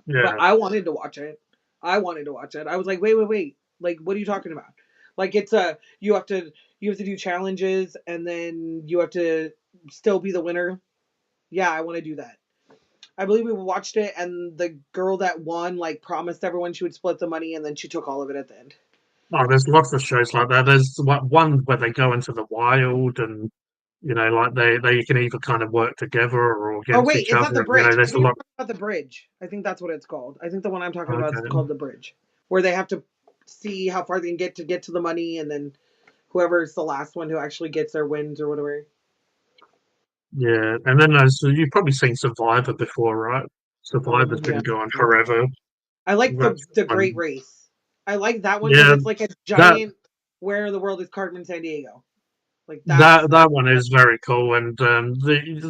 But yeah, I wanted to watch it. I wanted to watch it. I was like, wait. Like, what are you talking about? Like, it's a you have to do challenges and then you have to still be the winner. Yeah, I want to do that. I believe we watched it, and the girl that won like promised everyone she would split the money, and then she took all of it at the end. Oh, there's lots of shows like that. There's one where they go into the wild and like they can either kind of work together or Oh against wait, each is that other. the And, bridge? I there's a think you're lot. talking about the bridge. I think that's what it's called. I think the one I'm talking about is Okay. called the bridge, where they have to see how far they can get to the money, and then whoever's the last one who actually gets their wins or whatever. Yeah, and then you've probably seen Survivor before, right? Survivor's been Yeah, going forever. I like That's the Great fun. Race. I like that one because Yeah, it's like a that giant Where in the World is Carmen San Diego. Like that's that one is very cool, and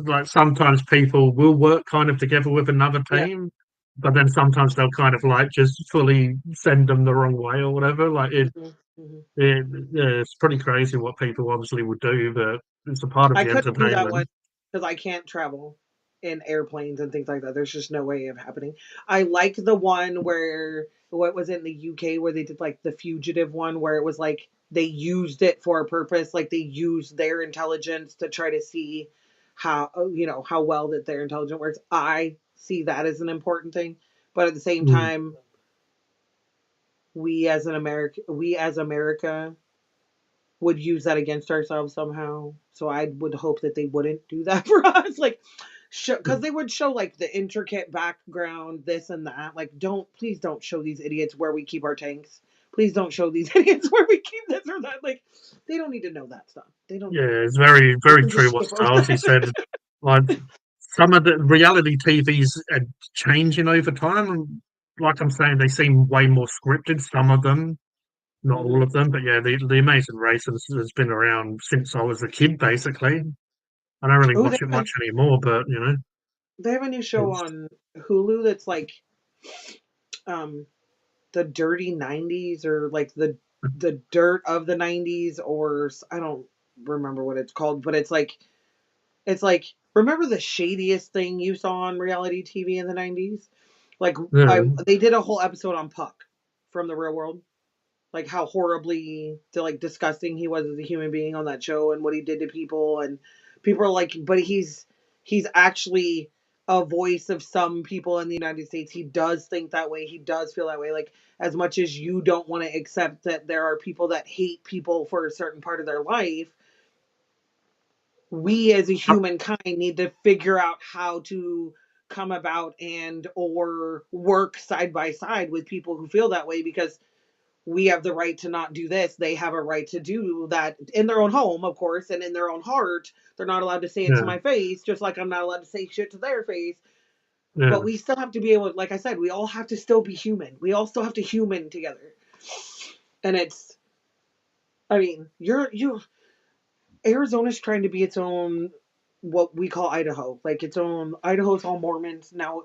like sometimes people will work kind of together with another yeah. team, but then sometimes they'll kind of like just fully send them the wrong way or whatever. Like Hmm. yeah, it's pretty crazy what people obviously would do, but it's a part of I the couldn't do that one entertainment. because I can't travel in airplanes and things like that. There's just no way of happening. I like the one where what was it in the UK where they did like the fugitive one where it was like they used it for a purpose, like they used their intelligence to try to see how how well that their intelligence works. I see that as an important thing, but at the same Mm. time, we as America would use that against ourselves somehow. So I would hope that they wouldn't do that for us. Like, because they would show like the intricate background, this and that. Like, please don't show these idiots where we keep our tanks. Please don't show these idiots where we keep this or that. Like, they don't need to know that stuff. They don't need to Yeah, know it's that. very, They very can just true what skip over Stasi said. that. Like some of the reality TVs are changing over time. Like I'm saying, they seem way more scripted. Some of them, not all Hmm. of them, but yeah, the Amazing Race has been around since I was a kid, basically. I don't really Oh, watch it much anymore, but they have a new show it's, on Hulu that's like um the dirty 90s or like the dirt of the 90s or I don't remember what it's called, but it's like remember the shadiest thing you saw on reality TV in the 90s? Like I yeah, they did a whole episode on Puck from the real world, like how horribly like disgusting he was as a human being on that show and what he did to people, and people are like, but he's actually a voice of some people in the United States. He does think that way, he does feel that way. Like, as much as you don't want to accept that there are people that hate people for a certain part of their life, we as a humankind need to figure out how to come about and or work side by side with people who feel that way, because we have the right to not do this. They have a right to do that in their own home, of course, and in their own heart. They're not allowed to say it to yeah, my face, just like I'm not allowed to say shit to their face. yeah, But we still have to be able, like I said, we all have to still be human. We all still have to human together. And it's, I mean, Arizona's trying to be its own, what we call Idaho, like its own. Idaho's all Mormons now.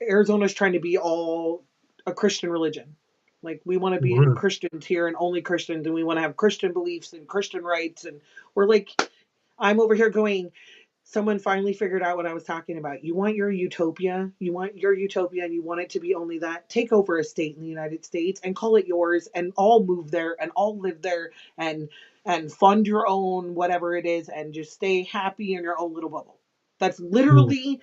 Arizona's trying to be all a Christian religion. Like, we want to be yeah. Christians here and only Christians, and we want to have Christian beliefs and Christian rights. And we're like, I'm over here going, someone finally figured out what I was talking about. You want your utopia, and you want it to be only that. Take over a state in the United States and call it yours, and all move there and all live there, and fund your own whatever it is, and just stay happy in your own little bubble. That's Mm. literally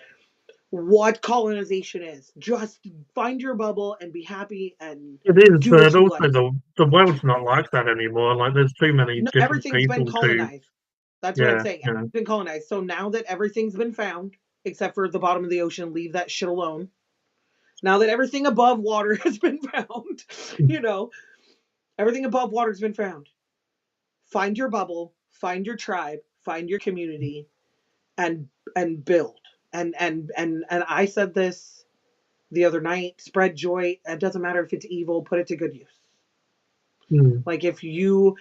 what colonization is. Just find your bubble and be happy and It is, do what but you also like. the world's not like that anymore. Like there's too many No, different everything's been people to, colonized. That's what I'm yeah, saying. yeah, Everything's been colonized. So now that everything's been found, except for the bottom of the ocean, leave that shit alone. Now that everything above water has been found, you know, everything above water has been found. Find your bubble, find your tribe, find your community, and build. And I said this the other night: spread joy. It doesn't matter if it's evil, put it to good use. mm, Like, if you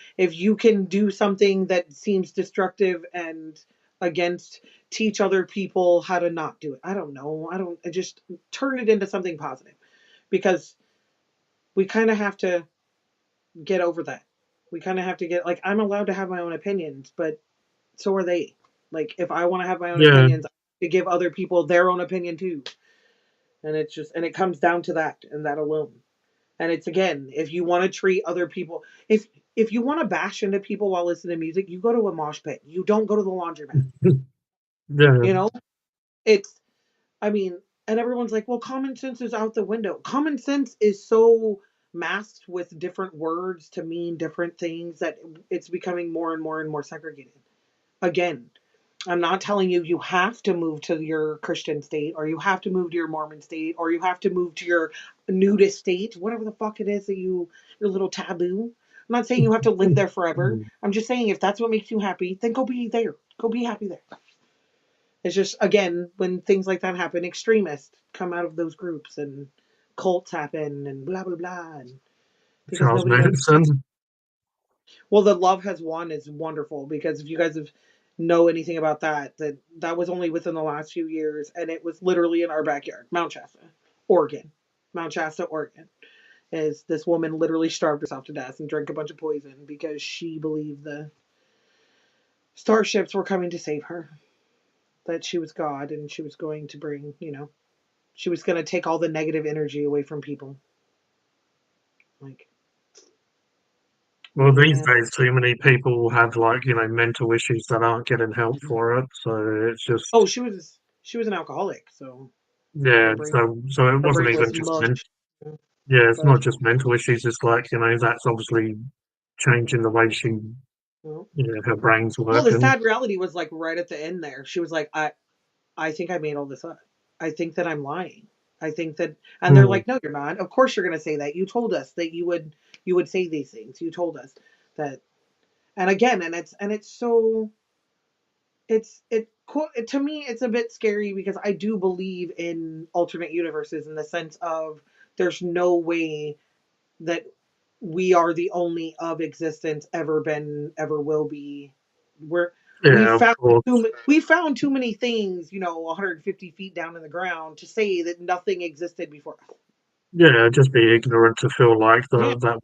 can do something that seems destructive and against, teach other people how to not do it. I don't know. I just turn it into something positive, because we kind of have to get over that. We kind of have to get, like, I'm allowed to have my own opinions, but so are they. Like, if I want to have my own yeah, opinions, I have to give other people their own opinion too. And it's just, and it comes down to that and that alone. And it's again, if you want to treat other people, if you want to bash into people while listening to music, you go to a mosh pit. You don't go to the laundromat. Yeah, You know, it's I mean, and everyone's like, well, common sense is out the window. Common sense is so masked with different words to mean different things that it's becoming more and more and more segregated. Again, I'm not telling you you have to move to your Christian state or you have to move to your Mormon state or you have to move to your nudist state, whatever the fuck it is that your little taboo. I'm not saying you have to live there forever. I'm just saying if that's what makes you happy, then go be there. Go be happy there. It's just again when things like that happen, extremists come out of those groups and cults happen and blah blah blah, and because Charles nobody knows. Manson. Well, the Love Has Won is wonderful because if you guys have know anything about that, that was only within the last few years, and it was literally in our backyard, Mount Shasta, Oregon. Mount Shasta, Oregon. Is this woman literally starved herself to death and drank a bunch of poison because she believed the starships were coming to save her, that she was God and she was going to bring, she was going to take all the negative energy away from people. Like, Well, these yeah. days, too many people have like mental issues that aren't getting help for it. So it's just Oh, she was an alcoholic, so her yeah. brain So it her wasn't brain even was just mush. yeah. It's not But just mental issues. It's like that's obviously changing the way she well, her brain's the working. sad reality was like right at the end there. She was like, I think I made all this up. I think that I'm lying. I think that, and they're Mm, like, no, you're not. Of course you're going to say that. You told us that you would say these things. You told us that, and again, and it's so to me it's a bit scary because I do believe in alternate universes in the sense of there's no way that we are the only of existence ever been ever will be. We're we yeah, of found course. we found too many things 150 feet down in the ground to say that nothing existed before us. Yeah, just be ignorant to feel like Yeah, that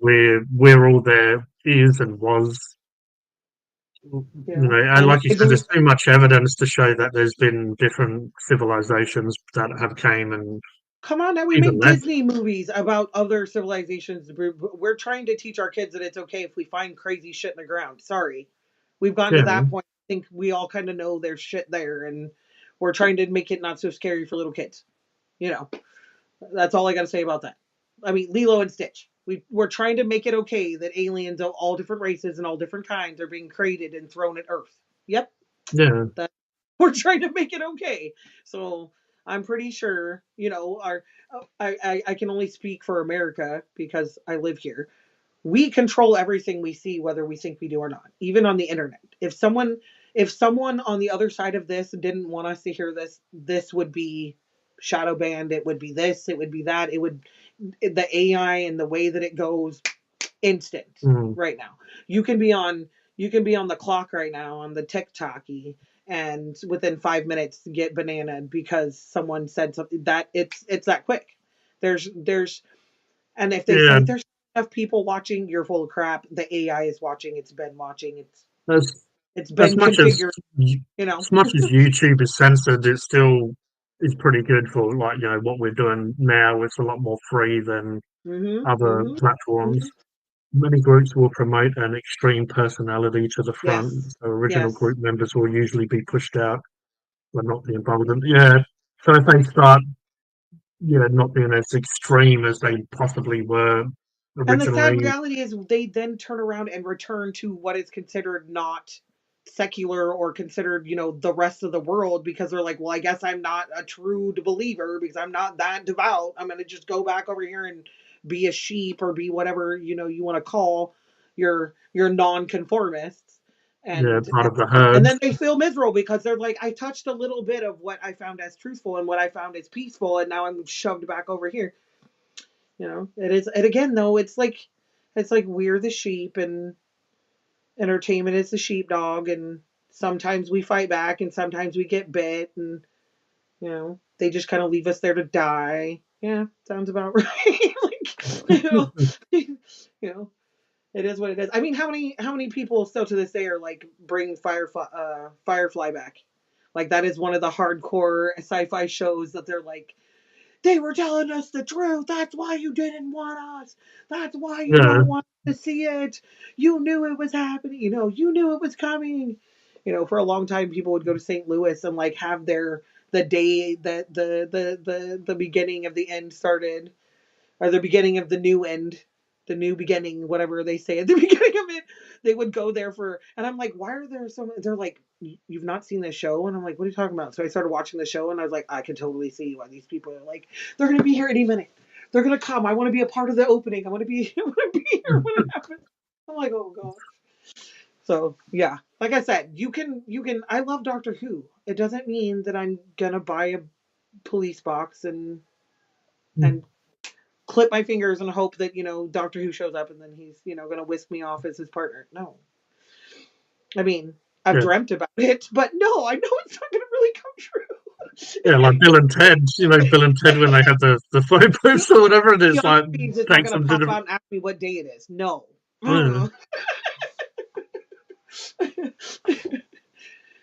we're all there is and was. And and like you I said, believe. there's too much evidence to show that there's been different civilizations that have came and Come on now, we even make left. Disney movies about other civilizations. We're trying to teach our kids that it's okay if we find crazy shit in the ground. Sorry. We've gotten to Yeah, that point. I think we all kind of know there's shit there, and we're trying to make it not so scary for little kids. You know, that's all I got to say about that. I mean, Lilo and Stitch. We're trying to make it okay that aliens of all different races and all different kinds are being created and thrown at Earth. Yep, yeah, that we're trying to make it okay. So I'm pretty sure, our I can only speak for America because I live here. We control everything we see, whether we think we do or not, even on the internet. If someone on the other side of this didn't want us to hear this would be shadow banned. It would be this. It would be that. It would the AI and the way that it goes instant mm, right now. You can be on the clock right now on the TikToky and within 5 minutes get bananaed because someone said something that it's that quick. There's and if they yeah. say there's enough people watching, you're full of crap. The AI is watching. It's been watching. As It's as been much as configured. y- You know. as much as YouTube is censored, it still is pretty good for like what we're doing now. It's a lot more free than Mhm. other Mhm. platforms. Mhm. Many groups will promote an extreme personality to the front, Yes. so original Yes. group members will usually be pushed out but not being bothered. Yeah. So if they start, not being as extreme as they possibly were And the sad originally, reality is they then turn around and return to what is considered not secular or considered, the rest of the world because they're like, well, I guess I'm not a true believer because I'm not that devout. I'm going to just go back over here and be a sheep or be whatever, you want to call your non-conformists. yeah, And part of the and herd. then they feel miserable because they're like, I touched a little bit of what I found as truthful and what I found as peaceful, and now I'm shoved back over here. It is, and again though, it's like we're the sheep and entertainment is the sheepdog, and sometimes we fight back and sometimes we get bit, and they just kind of leave us there to die. Yeah, sounds about right. Like, you know, it is what it is. I mean, how many people still to this day are like bring Firefly back? Like that is one of the hardcore sci-fi shows that they're like they were telling us the truth. That's why you didn't want us. That's why you Yeah, don't want to see it. You knew it was happening. You knew it was coming. For a long time, people would go to St. Louis and like have the day that the beginning of the end started, or the beginning of the new end, the new beginning, whatever they say at the beginning of it. They would go there and I'm like, why are there so many? They're like, you've not seen this show? And I'm like, what are you talking about? So I started watching the show and I was like, I can totally see why these people are like, they're going to be here any minute. They're going to come. I want to be a part of the opening. I want to be here when it happens. I'm like, oh God. So yeah, like I said, I love Doctor Who. It doesn't mean that I'm going to buy a police box and clip my fingers and hope that Doctor Who shows up and then he's gonna whisk me off as his partner. No, I mean I've yeah, dreamt about it, but no, I know it's not gonna really come true. yeah. Like Bill and Ted, Bill and Ted when they had the photo booths or whatever. It is Keanu like Reeves is not takes gonna them to pop the out and ask me what day it is. No. yeah.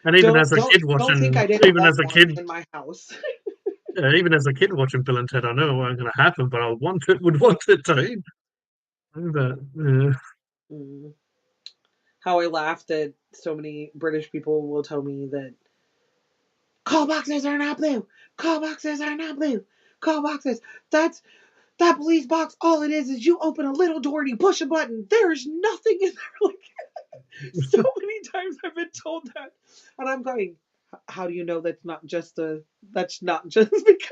And even don't as a don't kid don't think I watching, didn't even want as a one kid, in my house. even as a kid watching Bill and Ted, I know it wasn't going to happen, but I would want it to. But yeah, Mm. How I laughed that so many British people will tell me that call boxes are not blue. Call boxes are not blue. Call boxes. That's That police box, all it is you open a little door and you push a button. There's nothing in there. Like, so many times I've been told that. And I'm going, how do you know that's not just because,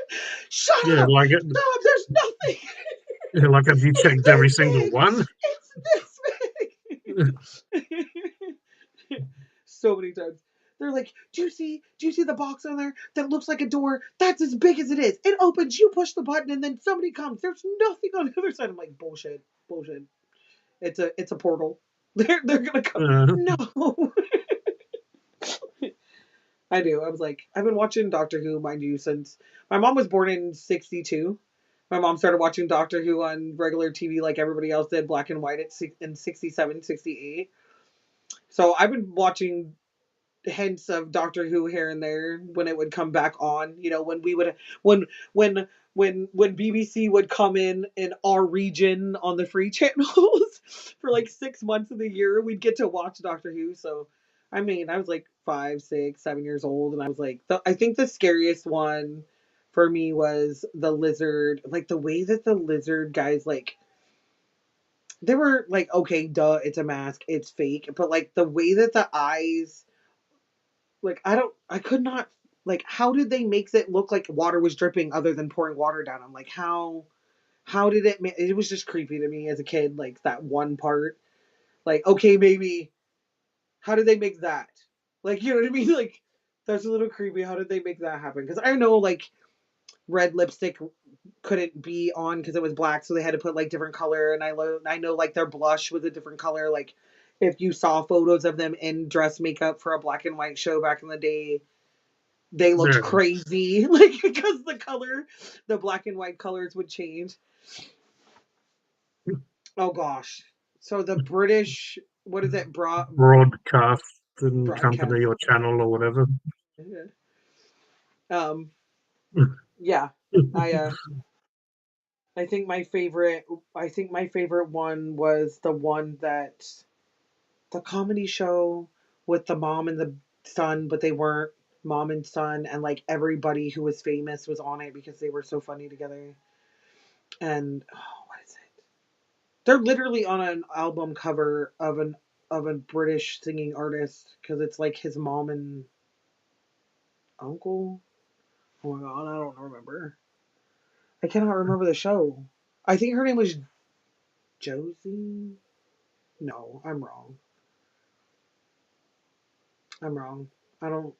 shut yeah, up! like it, Stop, there's nothing. yeah, like have you It's checked every this single big. one? It's this big. So many times. They're like, do you see the box on there that looks like a door? That's as big as it is. It opens, you push the button, and then somebody comes. There's nothing on the other side. I'm like, bullshit. Bullshit. It's a portal. They're gonna come. Uh, No. I do. I was like, I've been watching Doctor Who, mind you, since my mom was born in '62. My mom started watching Doctor Who on regular TV like everybody else did, black and white in '67, '68. So I've been watching hints of Doctor Who here and there when it would come back on. When we would when when when BBC would come in our region on the free channels for like 6 months of the year, we'd get to watch Doctor Who. So I mean, I was like 5, 6, 7 years old, and I was like, I think the scariest one for me was the lizard. Like the way that the lizard guys like. They were like, okay, duh, it's a mask, it's fake, but like the way that the eyes, like I could not, like, how did they make it look like water was dripping other than pouring water down? I'm like, how did it was just creepy to me as a kid, like that one part. Like, okay, maybe how did they make that? Like, you know what I mean? Like, that's a little creepy. How did they make that happen? Because I know like red lipstick couldn't be on because it was black, so they had to put like different color. And I know like their blush was a different color. Like if you saw photos of them in dress makeup for a black and white show back in the day, they looked yeah, crazy, like because the black and white colors would change. Oh gosh. So the British, what is it, broadcasting broadcast? company or channel or whatever. Um, yeah, I uh, I think my favorite one was the one that the comedy show with the mom and the son, but they weren't mom and son, and like everybody who was famous was on it because they were so funny together. And oh, what is it? They're literally on an album cover of a British singing artist because it's like his mom and uncle. Oh my god, I don't remember. I cannot remember the show. I think her name was Josie. No, I'm wrong. I'm wrong. I don't.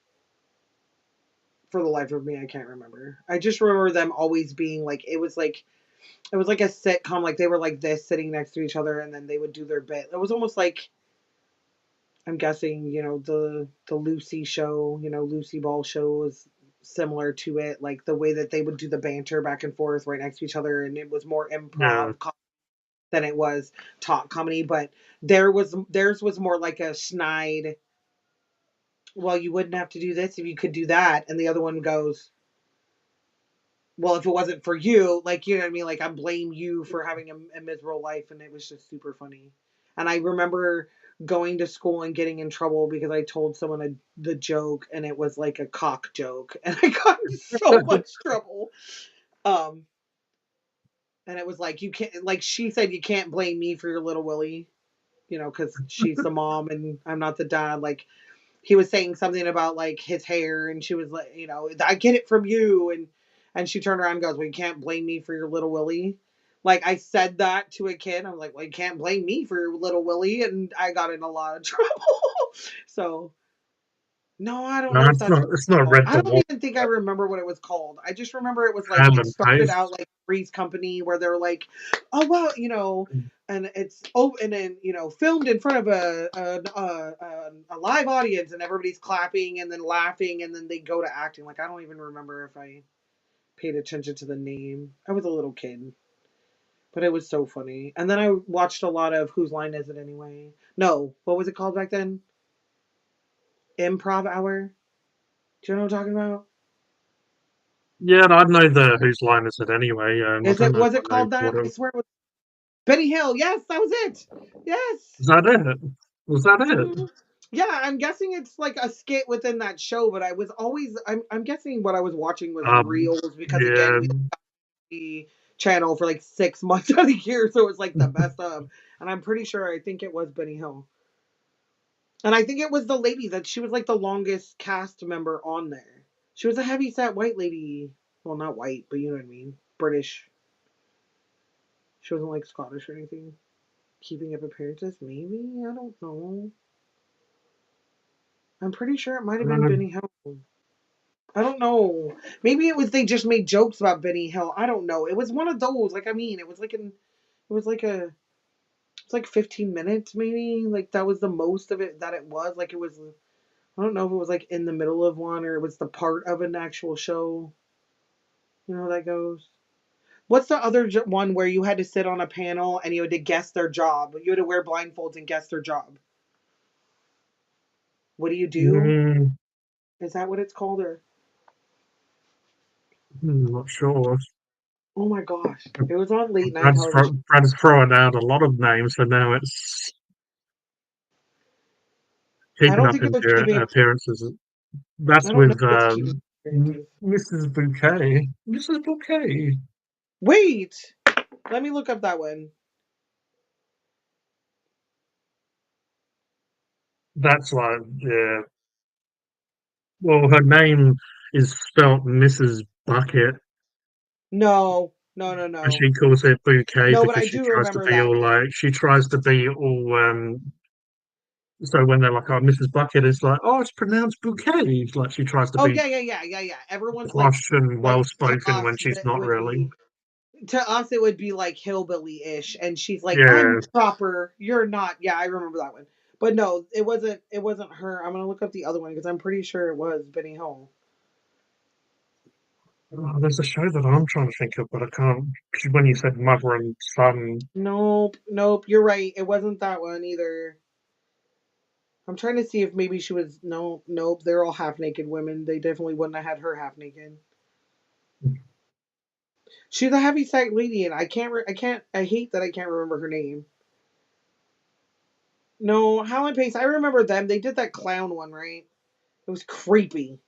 For the life of me, I can't remember. I just remember them always being like it was like a sitcom. Like they were like this sitting next to each other, and then they would do their bit. It was almost like I'm guessing, the Lucy show, Lucy Ball show was similar to it, like the way that they would do the banter back and forth right next to each other, and it was more Yeah, than it was talk comedy. But theirs was more like a snide. Well, you wouldn't have to do this if you could do that, and the other one goes, well, if it wasn't for you, like, you know what I mean? Like, I blame you for having a miserable life. And it was just super funny. And I remember going to school and getting in trouble because I told someone the joke and it was like a cock joke. And I got in so much trouble. Um, and it was like, you can't, like she said, you can't blame me for your little Willie, you know, because she's the mom and I'm not the dad. Like, he was saying something about like his hair and she was like, you know, I get it from you. And she turned around and goes, well, you can't blame me for your little Willie. Like, I said that to a kid. I'm like, well, you can't blame me for your little Willie. And I got in a lot of trouble. So, no, I don't No, know if that's what it's it's not called. Red I don't Dwarf. even think I remember what it was called. I just remember it was like, Ham it and started out Paste. like Three's Company where they're like, oh, well, you know, and it's and then, you know, filmed in front of a live audience and everybody's clapping and then laughing and then they go to acting. Like, I don't even remember if I paid attention to the name. I was a little kid, but it was so funny. And then I watched a lot of Whose Line Is It Anyway? No, what was it called back then? Improv Hour. Do you know what I'm talking about? Yeah, I know the Whose Line Is It Anyway. I Is don't it, know was it what they called that? called I it. swear it was Benny Hill. Yes, that was it. Yes. Is that it? Was that it? Mhm. Yeah, I'm guessing it's like a skit within that show, but I was always I'm guessing what I was watching was Um, reels because again yeah. we had the channel for like 6 months out of the year, so it's like the best of. And I'm pretty sure I think it was Benny Hill. And I think it was the lady that she was like the longest cast member on there. She was a heavy set white lady. Well, not white, but you know what I mean. British. She wasn't like Scottish or anything. Keeping Up Appearances, maybe? I don't know. I'm pretty sure it might have been Benny Hill. I don't know. Maybe it was they just made jokes about Benny Hill. I don't know. It was one of those. Like, I mean, it was like it's like 15 minutes maybe. Like, that was the most of it that it was. Like, it was, I don't know if it was like in the middle of one or it was the part of an actual show. You know how that goes. What's the other one where you had to sit on a panel and you had to guess their job? You had to wear blindfolds and guess their job. What do you do? Mm, Is that what it's called? Or not sure. oh my gosh, it was on late night Brad's, television. Brad's throwing out a lot of names, so now it's I keeping don't up think it was keeping up. appearances. That's I don't know with if it's keeping up appearances. Mrs. Bouquet. Mrs. Bouquet. Wait, let me look up that one. That's like, yeah. Well, her name is spelt Mrs. Bucket, No, no, no, and no, she calls it Bouquet no. But because I she do tries to remember be that all name. like, she tries to be all, so when they're like, oh, Mrs. Bucket, it's like, oh, it's pronounced Bouquet. Like, she tries to Oh be yeah, yeah, yeah, yeah, yeah. Everyone's posh and like well to spoken when us she's that not would really. be to us it would be like hillbilly-ish, and she's like, I'm Yeah. proper, you're not. Yeah, I remember that one. But no, it wasn't. It wasn't her. I'm gonna look up the other one because I'm pretty sure it was Benny Hill. Oh, there's a show that I'm trying to think of, but I can't. 'Cause when you said mother and son, Nope, nope. You're right. It wasn't that one either. I'm trying to see if maybe she was. No, nope. They're all half naked women. They definitely wouldn't have had her half naked. She's a heavy set lady, and I can't. I can't. I hate that I can't remember her name. No, Howlin' Pace. I remember them. They did that clown one, right? It was creepy.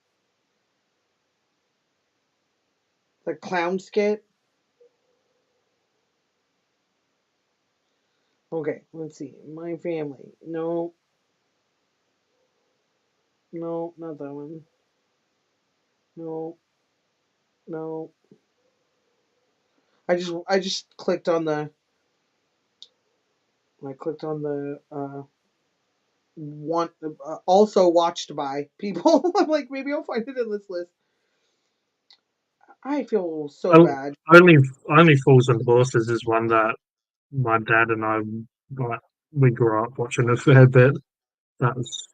The clown skit. Okay, let's see. My family. No, no, not that one. No, no. I just clicked on the. I clicked on the one also watched by people. I'm like, maybe I'll find it in this list. I feel so oh, bad. only only Fools and Horses is one that my dad and I like. We grew up watching a fair bit. That was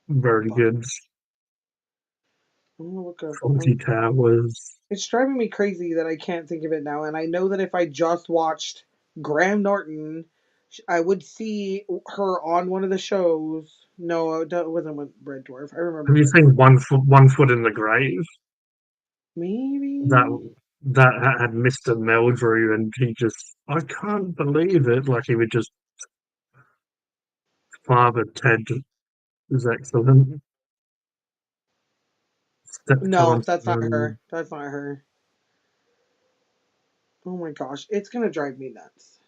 very But good. I'm gonna look up. Faulty Towers. It's driving me crazy that I can't think of it now. And I know that if I just watched Graham Norton, I would see her on one of the shows. No, it wasn't with Red Dwarf. I remember Have you Red seen Dwarf. One Foot in the Grave? Maybe. that had Mr. Meldrew, and he just, I can't believe it. Like he would just, Father Ted is excellent. No, Steptoe that's not and her. That's not her. Oh my gosh, it's gonna drive me nuts.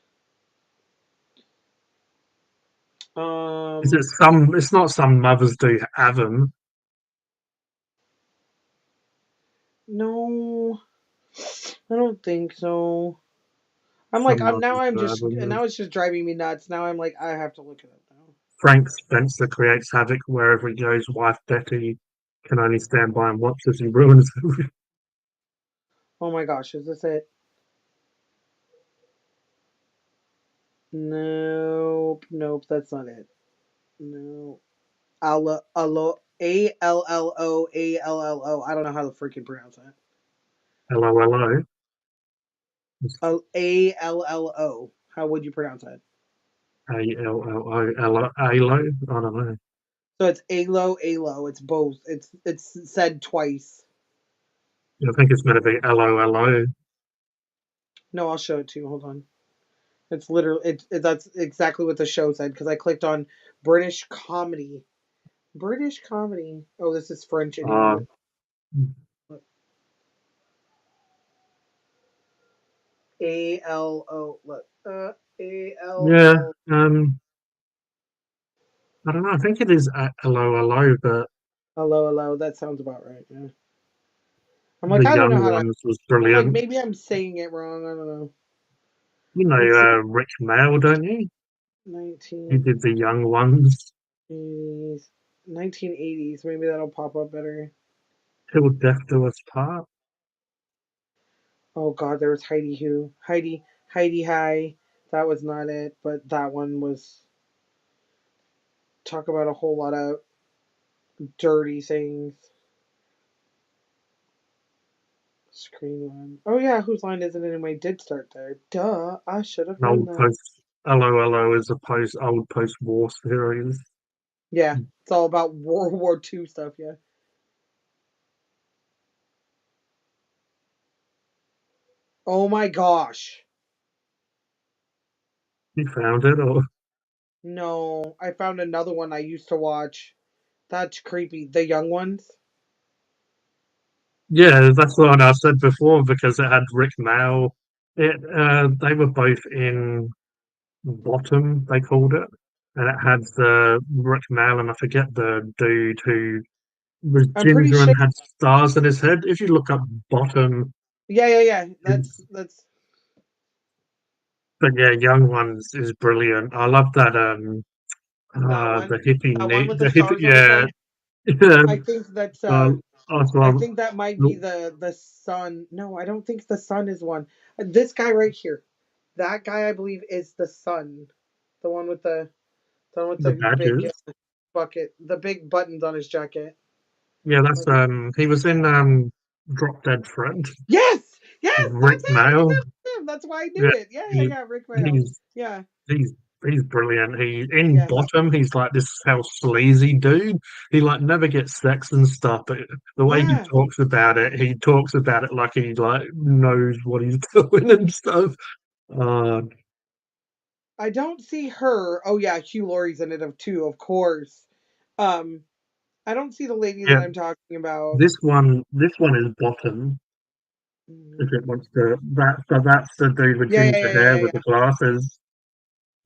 is it some? It's not some mothers do have them. No, I don't think so. I'm like, Some I'm now. mothers I'm do have just them. now. It's just driving me nuts. Now I'm like, I have to look it up now. Frank Spencer creates havoc wherever he goes. Wife Betty can only stand by and watch as he ruins everything. Oh my gosh, is this it? Nope, nope, that's not it. No, Allo, Allo, I don't know how to freaking pronounce that. Hello, hello. Allo. How would you pronounce that? Allo. I don't know. So it's Alo. It's both. It's said twice. I think it's meant to be hello, hello. No, I'll show it to you. Hold on. It's literally that's exactly what the show said because I clicked on British comedy. British comedy. Oh, this is French and Uh, English. ALO. Look. yeah. ALO. I don't know. I think it is hello, hello, but Hello. That sounds about right. Yeah. I'm like, the I don't know young how to. ones was I'm like, brilliant. maybe I'm saying it wrong. I don't know. You know, Let's see. Rick Mail, don't you? He 1980s. did the young ones. 1980s. Maybe that'll pop up better. Till death do us part. Oh God, there was Heidi Who. Heidi High. That was not it, but that one was talk about a whole lot of dirty things. Screen one. Oh yeah, whose line is it anyway? Did start there. Duh, I should have An known old that. post. Hello, hello is a old post war series. Yeah, it's all about World War II stuff. Yeah. Oh my gosh. You found it, or No, I found another one I used to watch. That's creepy. The young ones. yeah, that's what I said before because it had Rick Mail. They were both in Bottom, they called it, and it had the Rick Mail, and I forget the dude who was I'm pretty ginger sure. and had stars in his head. If you look up Bottom, Yeah. it's, That's but yeah, Young Ones is brilliant. I love that. that one. The hippie, That one with the the hippie, stars on his yeah, head. yeah. I think that's I Also, think that might be the sun. No, I don't think the sun is one. This guy right here. That guy I believe is the sun. The one with the the big badges. bucket, the big buttons on his jacket. Yeah, that's Like he was in Drop Dead Fred. yes, Rick that's him. Mail. That's him. That's why I Yeah, knew it. he, Yeah. Rick Mail. he's Yeah, he's he's brilliant. He in yeah, Bottom, he's like this how sleazy dude. He like never gets sex and stuff, but the way he yeah. he talks about it like he like knows what he's doing and stuff. Uh, I don't see her. Oh yeah, Hugh Laurie's in it too, of course. Um, I don't see the lady that yeah, I'm talking about. this one is Bottom. If it wants to, that's the dude with ginger hair with Yeah. the glasses.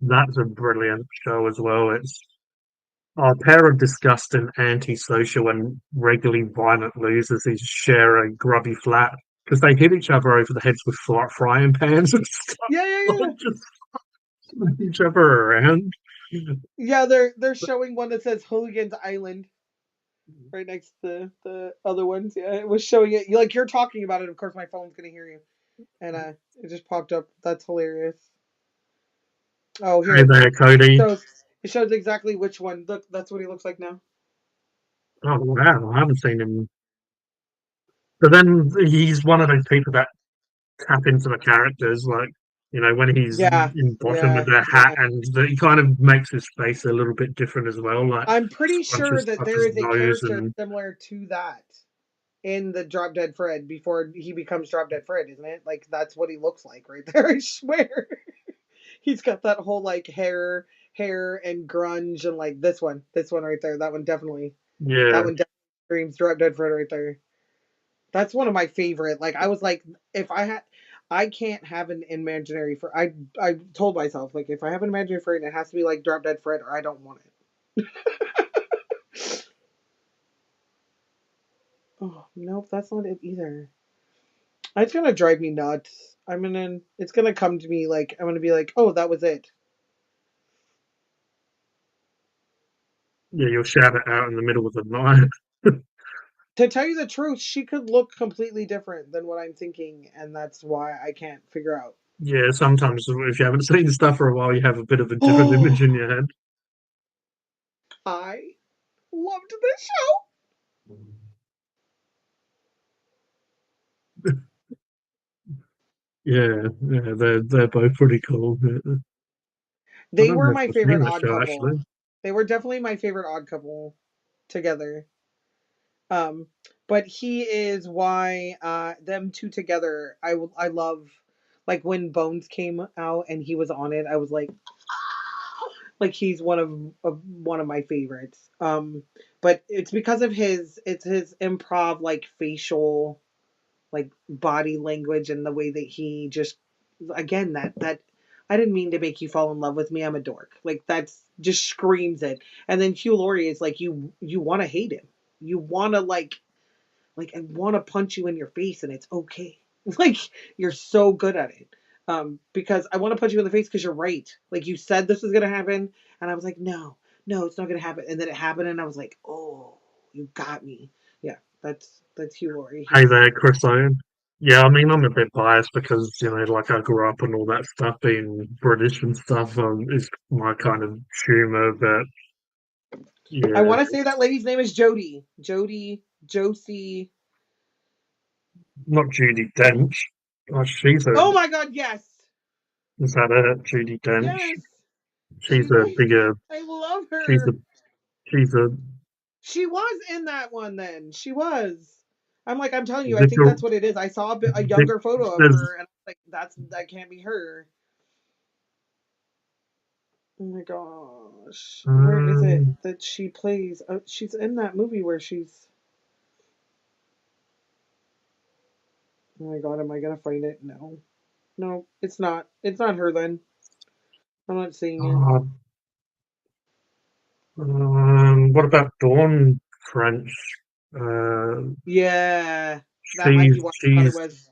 That's a brilliant show as well. It's a pair of disgusting, antisocial, and regularly violent losers who share a grubby flat because they hit each other over the heads with frying pans and stuff, Yeah. like just smack each other around. Yeah, they're showing one that says Hooligans Island right next to the other ones. Yeah, it was showing it. Like you're talking about it. Of course, my phone's gonna hear you, and it just popped up. That's hilarious. Oh, Hey here there, it Cody. shows. It shows exactly which one. Look, that's what he looks like now. Oh wow, I haven't seen him. But then he's one of those people that tap into the characters, like when he's Yeah, in Bottom with yeah, the hat, yeah. and he kind of makes his face a little bit different as well, like I'm pretty sure scrunches that up there his is a nose character and similar to that. in the Drop Dead Fred before he becomes Drop Dead Fred, isn't it? Like that's what he looks like right there. I swear. He's got that whole like hair and grunge and like this one right there. That one definitely. That Yeah, one definitely screams Drop Dead Fred right there. That's one of my favorite. Like I was like, if I had, I can't have an imaginary friend. I told myself like if I have an imaginary friend, it has to be like Drop Dead Fred, or I don't want it. Oh nope, that's not it either. It's gonna drive me nuts. It's gonna come to me like I'm gonna be like, oh, that was it. yeah, you'll shout it out in the middle of the night. To tell you the truth, she could look completely different than what I'm thinking, and that's why I can't figure out. Yeah, sometimes if you haven't seen stuff for a while, you have a bit of a different image Oh, in your head. I loved this show. Yeah, yeah, they're both pretty cool. Yeah. I They don't were know if my I've seen favorite the odd show couple. actually. They were definitely my favorite odd couple together. Um, but he is why them two together. I love like when Bones came out and he was on it. I was like he's one of my favorites. But it's because of his improv like facial like body language and the way that he just again that I didn't mean to make you fall in love with me. I'm a dork. Like that's just screams it. And then Hugh Laurie is like you want to hate him. You want to like I want to punch you in your face and it's okay. Like you're so good at it. Because I want to punch you in the face because you're right. Like you said this was gonna happen, and I was like, no, no, it's not gonna happen. And then it happened, and I was like, oh, you got me. Yeah, that's Hugh Laurie. Hey He's there, Chris Owen. Yeah, I mean, I'm a bit biased because, like I grew up and all that stuff being British and stuff is my kind of humor, but I yeah, want to say that lady's name is Jodie. Jodie Josie. not Judy Dench. Oh, Oh my God, yes, is that it? Judy Dench. yes. She's She's a my. bigger, I love she's a, her. she's a, She was in that one. Then she was. I'm like, I'm telling you, I think Victor, that's what it is. I saw a Vic, younger photo of there's, her, and I'm like, that can't be her. Oh my gosh, where is it um, that she plays? Oh, she's in that movie where she's. Oh my God, am I gonna find it? No, no, it's not. It's not her. Then I'm not seeing it. uh, what about Dawn French? Uh, Yeah, that might she's, be what I thought it she's, was.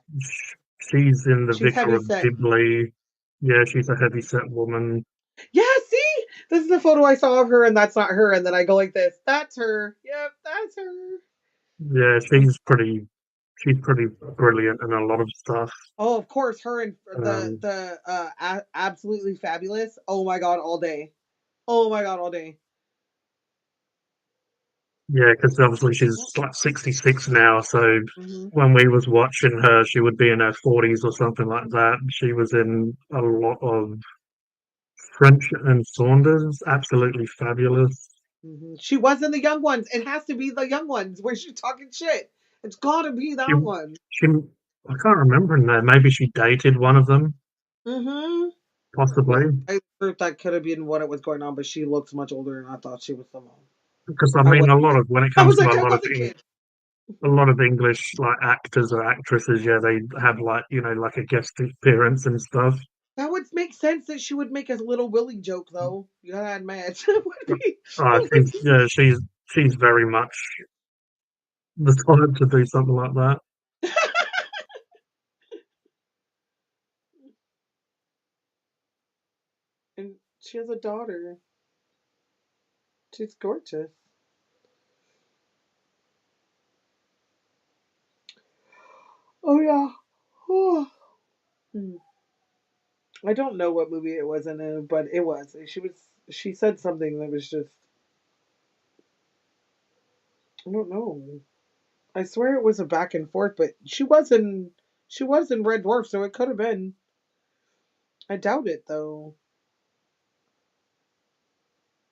she's in the She's Vicar heavy of set. Dibley. Yeah, she's a heavy set woman. Yeah, see? This is the photo I saw of her, and that's not her. And then I go like this. That's her. Yep, that's her. Yeah, she's pretty brilliant in a lot of stuff. Oh, of course, her and Um, absolutely fabulous. Oh my God, all day. Oh my God, all day. yeah, because obviously she's like 66 now, so Hmm. when we was watching her, she would be in her 40s or something like that. She was in a lot of French and Saunders, absolutely fabulous. She was in the young ones. It has to be the young ones where she's talking shit. It's got to be She, that one. she, I can't remember in there. Maybe she dated one of them, Hmm. Yeah, possibly. I thought that could have been what it was going on, but she looks much older, and I thought she was the mom. Because I I mean, was, when it I comes was to like, I was a kid. a lot of English like actors or actresses, yeah, they have like like a guest appearance and stuff. That would make sense that she would make a little Willy joke, though. You gotta admit, it would But, be. It would be. she's very much the type to do something like that. And she has a daughter. She's gorgeous. Oh yeah. Oh. Hmm. I don't know what movie it was in, but it was. She was. She said something that was just. I don't know. I swear it was a back and forth, but she was in. She was in Red Dwarf, so it could have been. I doubt it though.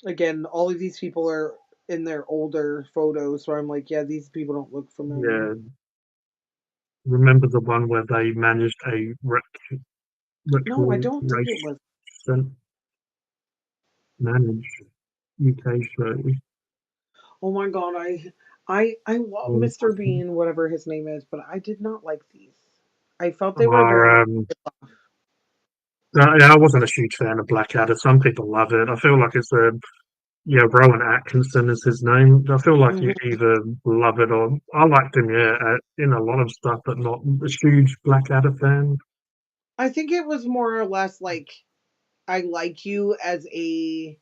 Again, all of these people are in their older photos. So I'm like, yeah, these people don't look familiar. Yeah. Remember the one where they managed a No, I don't think it was. managed UK show? Oh my god, I love Or, Mr. Bean, whatever his name is, but I did not like these. I felt they were very. or yeah, I wasn't a huge fan of Blackadder. Some people love it. I feel like it's a yeah, Rowan Atkinson is his name. I feel like you Mhm. either love it or I liked him, yeah, in a lot of stuff, but not a huge Blackadder fan. I think it was more or less like I like you as a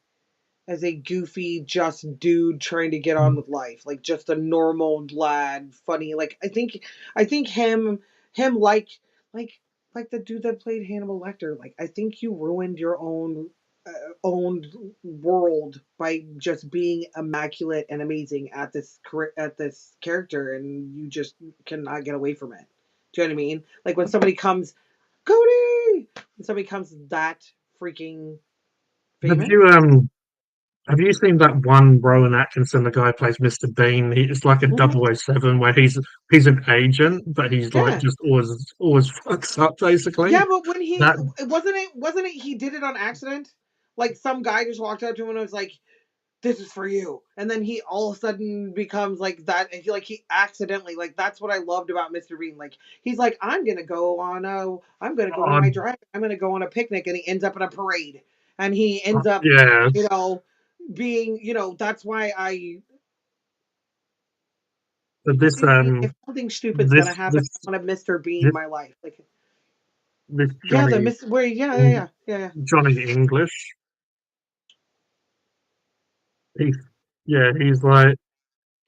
goofy just dude trying to get on with life, like just a normal lad, funny. Like I think him like like the dude that played Hannibal Lecter. Like I think you ruined your own world by just being immaculate and amazing at at this character, and you just cannot get away from it. Do you know what I mean? Like when somebody comes, Cody, when somebody comes that freaking Have famous. you have you seen that one Rowan Atkinson, the guy who plays Mr. Bean? It's like a Mhm. 007 where he's an agent, but he's like Yeah. just always fucks up Yeah, basically. but when he That wasn't it he did it on accident? Like some guy just walked up to him and was like, "This is for you," and then he all of a sudden becomes like that. I feel like he accidentally like that's what I loved about Mr. Bean. Like he's like, I'm gonna go to my on drive. I'm gonna go on a picnic," and he ends up in a parade, and he ends up, yeah, you know, being that's why I but if something stupid's gonna happen, this I want a Mr. Bean in this my life. Like this yeah, the Miss where yeah. Johnny English. He's yeah, he's like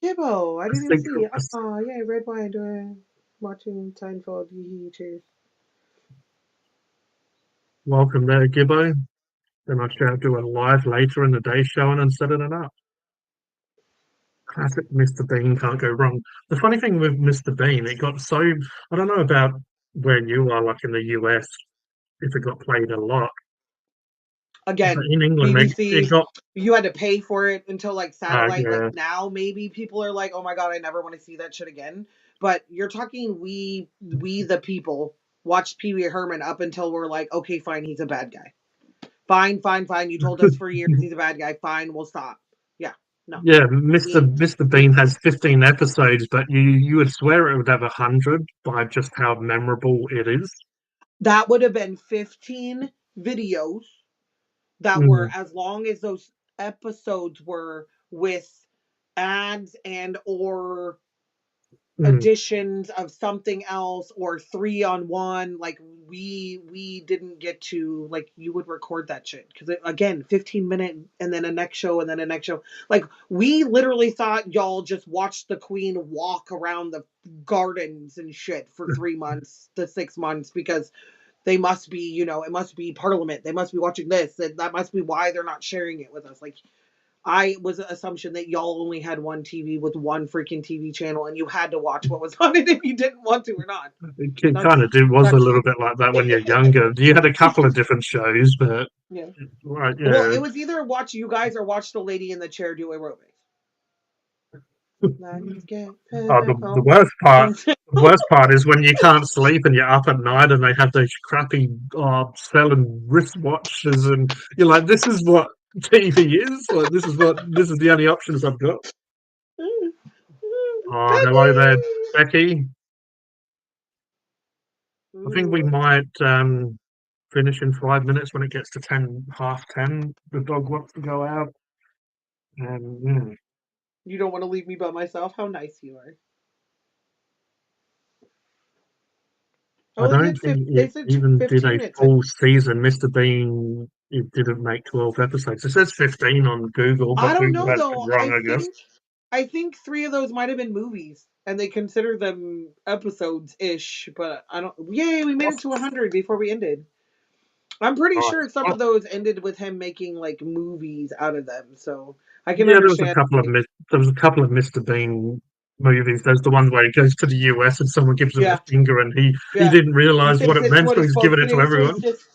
Gibbo, I a didn't even secret. see. Oh, yeah, red wine doing watching Seinfeld. Hee cheers. Welcome there, Gibbo. Then I shall do a live later in the day showing and setting it up. Classic Mr. Bean, can't go wrong. The funny thing with Mr. Bean, it got so I don't know about where you are, like in the US, if it got played a lot, but Again, in England, it BBC. got You had to pay for it until like satellite. Like yeah, now, maybe people are like, "Oh my god, I never want to see that shit again." But you're talking we the people watched Pee Wee Herman up until we're like, "Okay, fine, he's a bad guy. Fine, fine, fine. You told us for years he's a bad guy. Fine, we'll stop." Yeah, no, yeah. Mr. we Bean has 15 episodes, but you would swear it would have 100 by just how memorable it is. that would have been 15 videos that were Mm, as long as those episodes were with ads and or mm. additions of something else or 3 on 1. Like we didn't get to like you would record that shit because again 15-minute and then a next show and then a next show. Like we literally thought y'all just watched the queen walk around the gardens and shit for 3 months to 6 months because they must be, it must be Parliament. They must be watching this. And that must be why they're not sharing it with us. Like, I was an assumption that y'all only had one TV with one freaking TV channel and you had to watch what was on it if you didn't want to or not. It That's kind of did was a that's little bit like that when you're younger. You had a couple of different shows, but yeah. right, Well, yeah. it was either watch you guys or watch the lady in the chair do aerobics. Let's get The physical. the worst part is when you can't sleep and you're up at night and they have those crappy selling wristwatches and you're like, this is what TV is. Like this is the only options I've got. Oh, hello there, Becky. Becky. I think we Ooh, might finish in 5 minutes when it gets to 10, half 10. The dog wants to go out, and you don't want to leave me by myself? How nice you are. I Oh, don't think they it said even did a 15 it said. full season. Mr. Bean, it didn't make 12 episodes. It says 15 on Google, I but don't Google know has been though. wrong, I guess. I think 3 of those might have been movies, and they consider them episodes ish. But I don't. Yay, we made it to 100 before we ended. I'm pretty Right. sure some Oh, of those ended with him making like movies out of them. So I can yeah, there was a understand. couple of there was a couple of Mr. Bean movies. There's the one where he goes to the US and someone gives him the Yeah, finger and he yeah. didn't He realize what thinks it it's meant, what so it's he's supposed giving to it to do, so everyone. he's just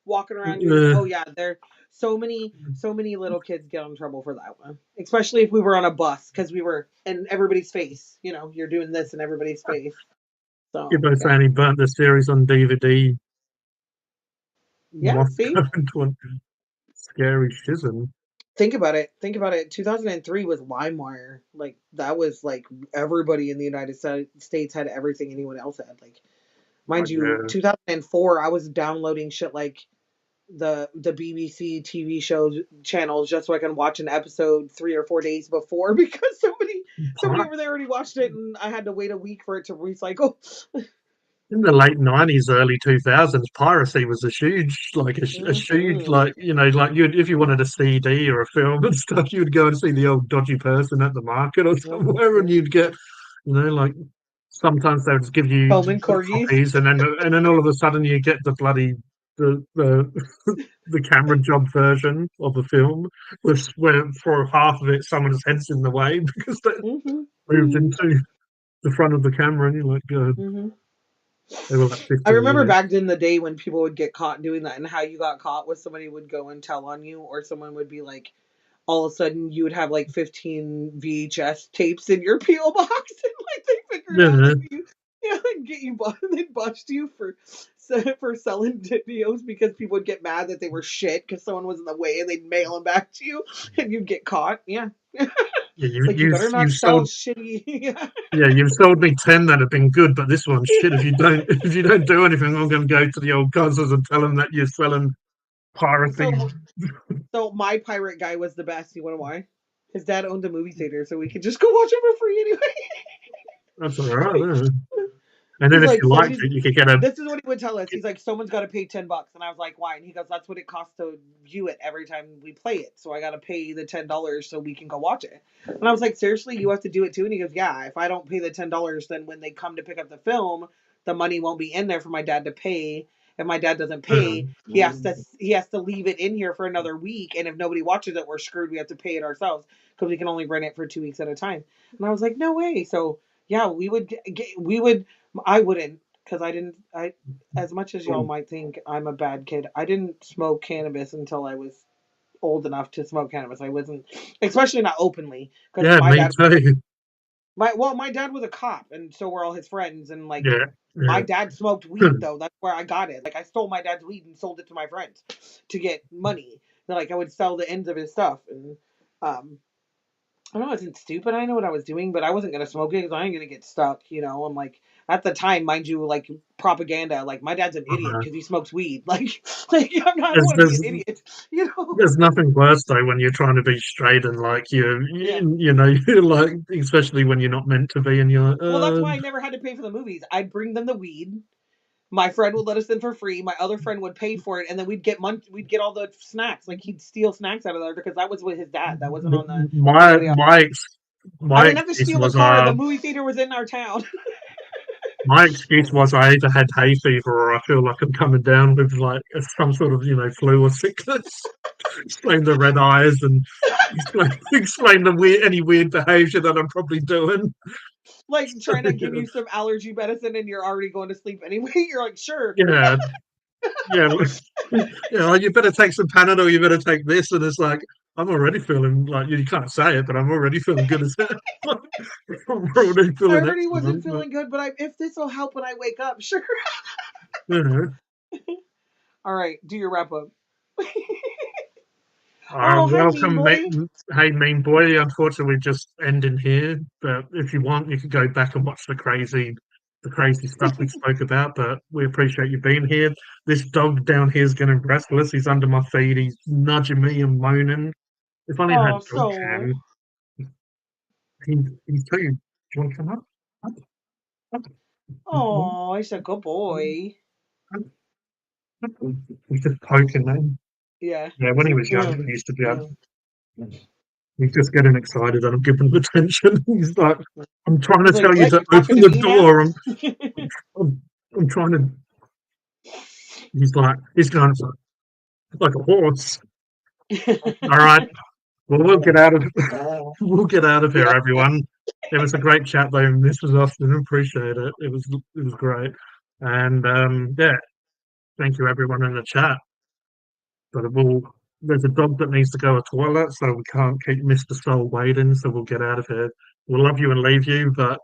walking around doing. Oh yeah, there so many little kids get in trouble for that one, especially if we were on a bus because we were in everybody's face. You know, you're doing this in everybody's face. You're So both yeah, saying he burnt the series on DVD. yeah. Must See, go into a scary schism. think about it. Think about it. 2003 was LimeWire. Like that was like everybody in the United States had everything anyone else had. Like, mind Like, you, 2004, I was downloading shit like the BBC TV shows channels just so I can watch an episode 3 or 4 days before because somebody over there already watched it and I had to wait a week for it to recycle. in the late '90s, early 2000s, piracy was a huge, like a huge, Hmm. like like you, if you wanted a CD or a film and stuff, you would go and see the old dodgy person at the market or somewhere, and Hmm. you'd get, like sometimes they would just give you Bowman the corgis. copies, and then all of a sudden you get the bloody the the camera job version of the film, which where for half of it someone's head's in the way because they Hmm. moved into the front of the camera, and you're like, Hmm. they were like I 15 remember minutes. back in the day when people would get caught doing that and how you got caught was somebody would go and tell on you or someone would be like all of a sudden you would have like 15 VHS tapes in your PO box and like they figured out Yeah, that you and get you they bust you for selling videos because people would get mad that they were shit because someone was in the way and they'd mail them back to you and you'd get caught. Yeah. yeah, Like you better not you've sell sold shitty. yeah, you've sold me 10 that have been good, but this one's shit. If you don't do anything, I'm going to go to the old cousins and tell them that you're selling piracy. so so my pirate guy was the best. You wanna why? His dad owned a movie theater, so we could just go watch it for free That's all right. anyway. Yeah. And then He's if like, you liked somebody's it, you could get a this is what he would tell us. He's like, someone's got to pay $10, and I was like, why? And he goes, that's what it costs to view it every time we play it. So I got to pay the $10 so we can go watch it. And I was like, seriously, you have to do it too? And he goes, yeah. If I don't pay the $10, then when they come to pick up the film, the money won't be in there for my dad to pay. If my dad doesn't pay, he has to leave it in here for another week. And if nobody watches it, we're screwed. We have to pay it ourselves because we can only rent it for 2 weeks at a time. And I was like, no way. So yeah, I wouldn't because I as much as y'all might think I'm a bad kid, I didn't smoke cannabis until I was old enough to smoke cannabis. I wasn't, especially not openly, because yeah, me too. my dad was a cop, and so were all his friends, and like Yeah, my yeah. dad smoked weed though. That's where I got it. Like I stole my dad's weed and sold it to my friends to get money. Like I would sell the ends of his stuff, and I know I wasn't stupid. I know what I was doing, but I wasn't gonna smoke it because I ain't gonna get stuck. I'm like at the time, mind you, like propaganda. Like my dad's an idiot Uh, because he smokes weed. Like I don't there's, want to be there's an idiot. You know? there's nothing worse though when you're trying to be straight and like Yeah. you're like, especially when you're not meant to be, and you're like, Well, that's why I never had to pay for the movies. I'd bring them the weed. My friend would let us in for free. My other friend would pay for it, and then we'd get all the snacks. Like he'd steal snacks out of there because that was with his dad. That wasn't on my anybody else. my I my didn't have to excuse steal a was car. The movie theater was in our town. I either had hay fever or I feel like I'm coming down with like some sort of flu or sickness. Explain the red eyes and explain any weird behaviour that I'm probably doing. Like trying to give you some allergy medicine and you're already going to sleep anyway. You're like, sure. Yeah, yeah, like, you better take some Panadol. You better take this, and it's like I'm already feeling like you can't say it, but I'm already feeling good as hell. I'm already I feeling already wasn't excellent. But, feeling good, but if this will help when I wake up, sure. you know, All right, do your wrap up. uh, Oh, hi, mean welcome, boy. hey, mean boy. Unfortunately, just ending here. But if you want, you can go back and watch the crazy stuff we spoke about. But we appreciate you being here. This dog down here is getting restless. He's under my feet. He's nudging me and moaning. If only I had Oh, dog so. cam. He's telling you, do you want to come up? Up, up, Oh, he's a good boy. up, up. He's just poking me. Yeah. Yeah, when He's he like, was younger, he used to be able. mm. He's just getting excited and I'm giving him attention. He's like, I'm trying to He's like, tell you what? to You're talking open to the me now? door. I'm, I'm trying to. He's going like a horse. All right. Well, we'll get out of here, Yeah. everyone. It was a great chat, though. This was Austin. Appreciate it. It was great. And yeah, thank you, everyone in the chat. But there's a dog that needs to go to the toilet, so we can't keep Mr. Soul waiting. So we'll get out of here. We'll love you and leave you, but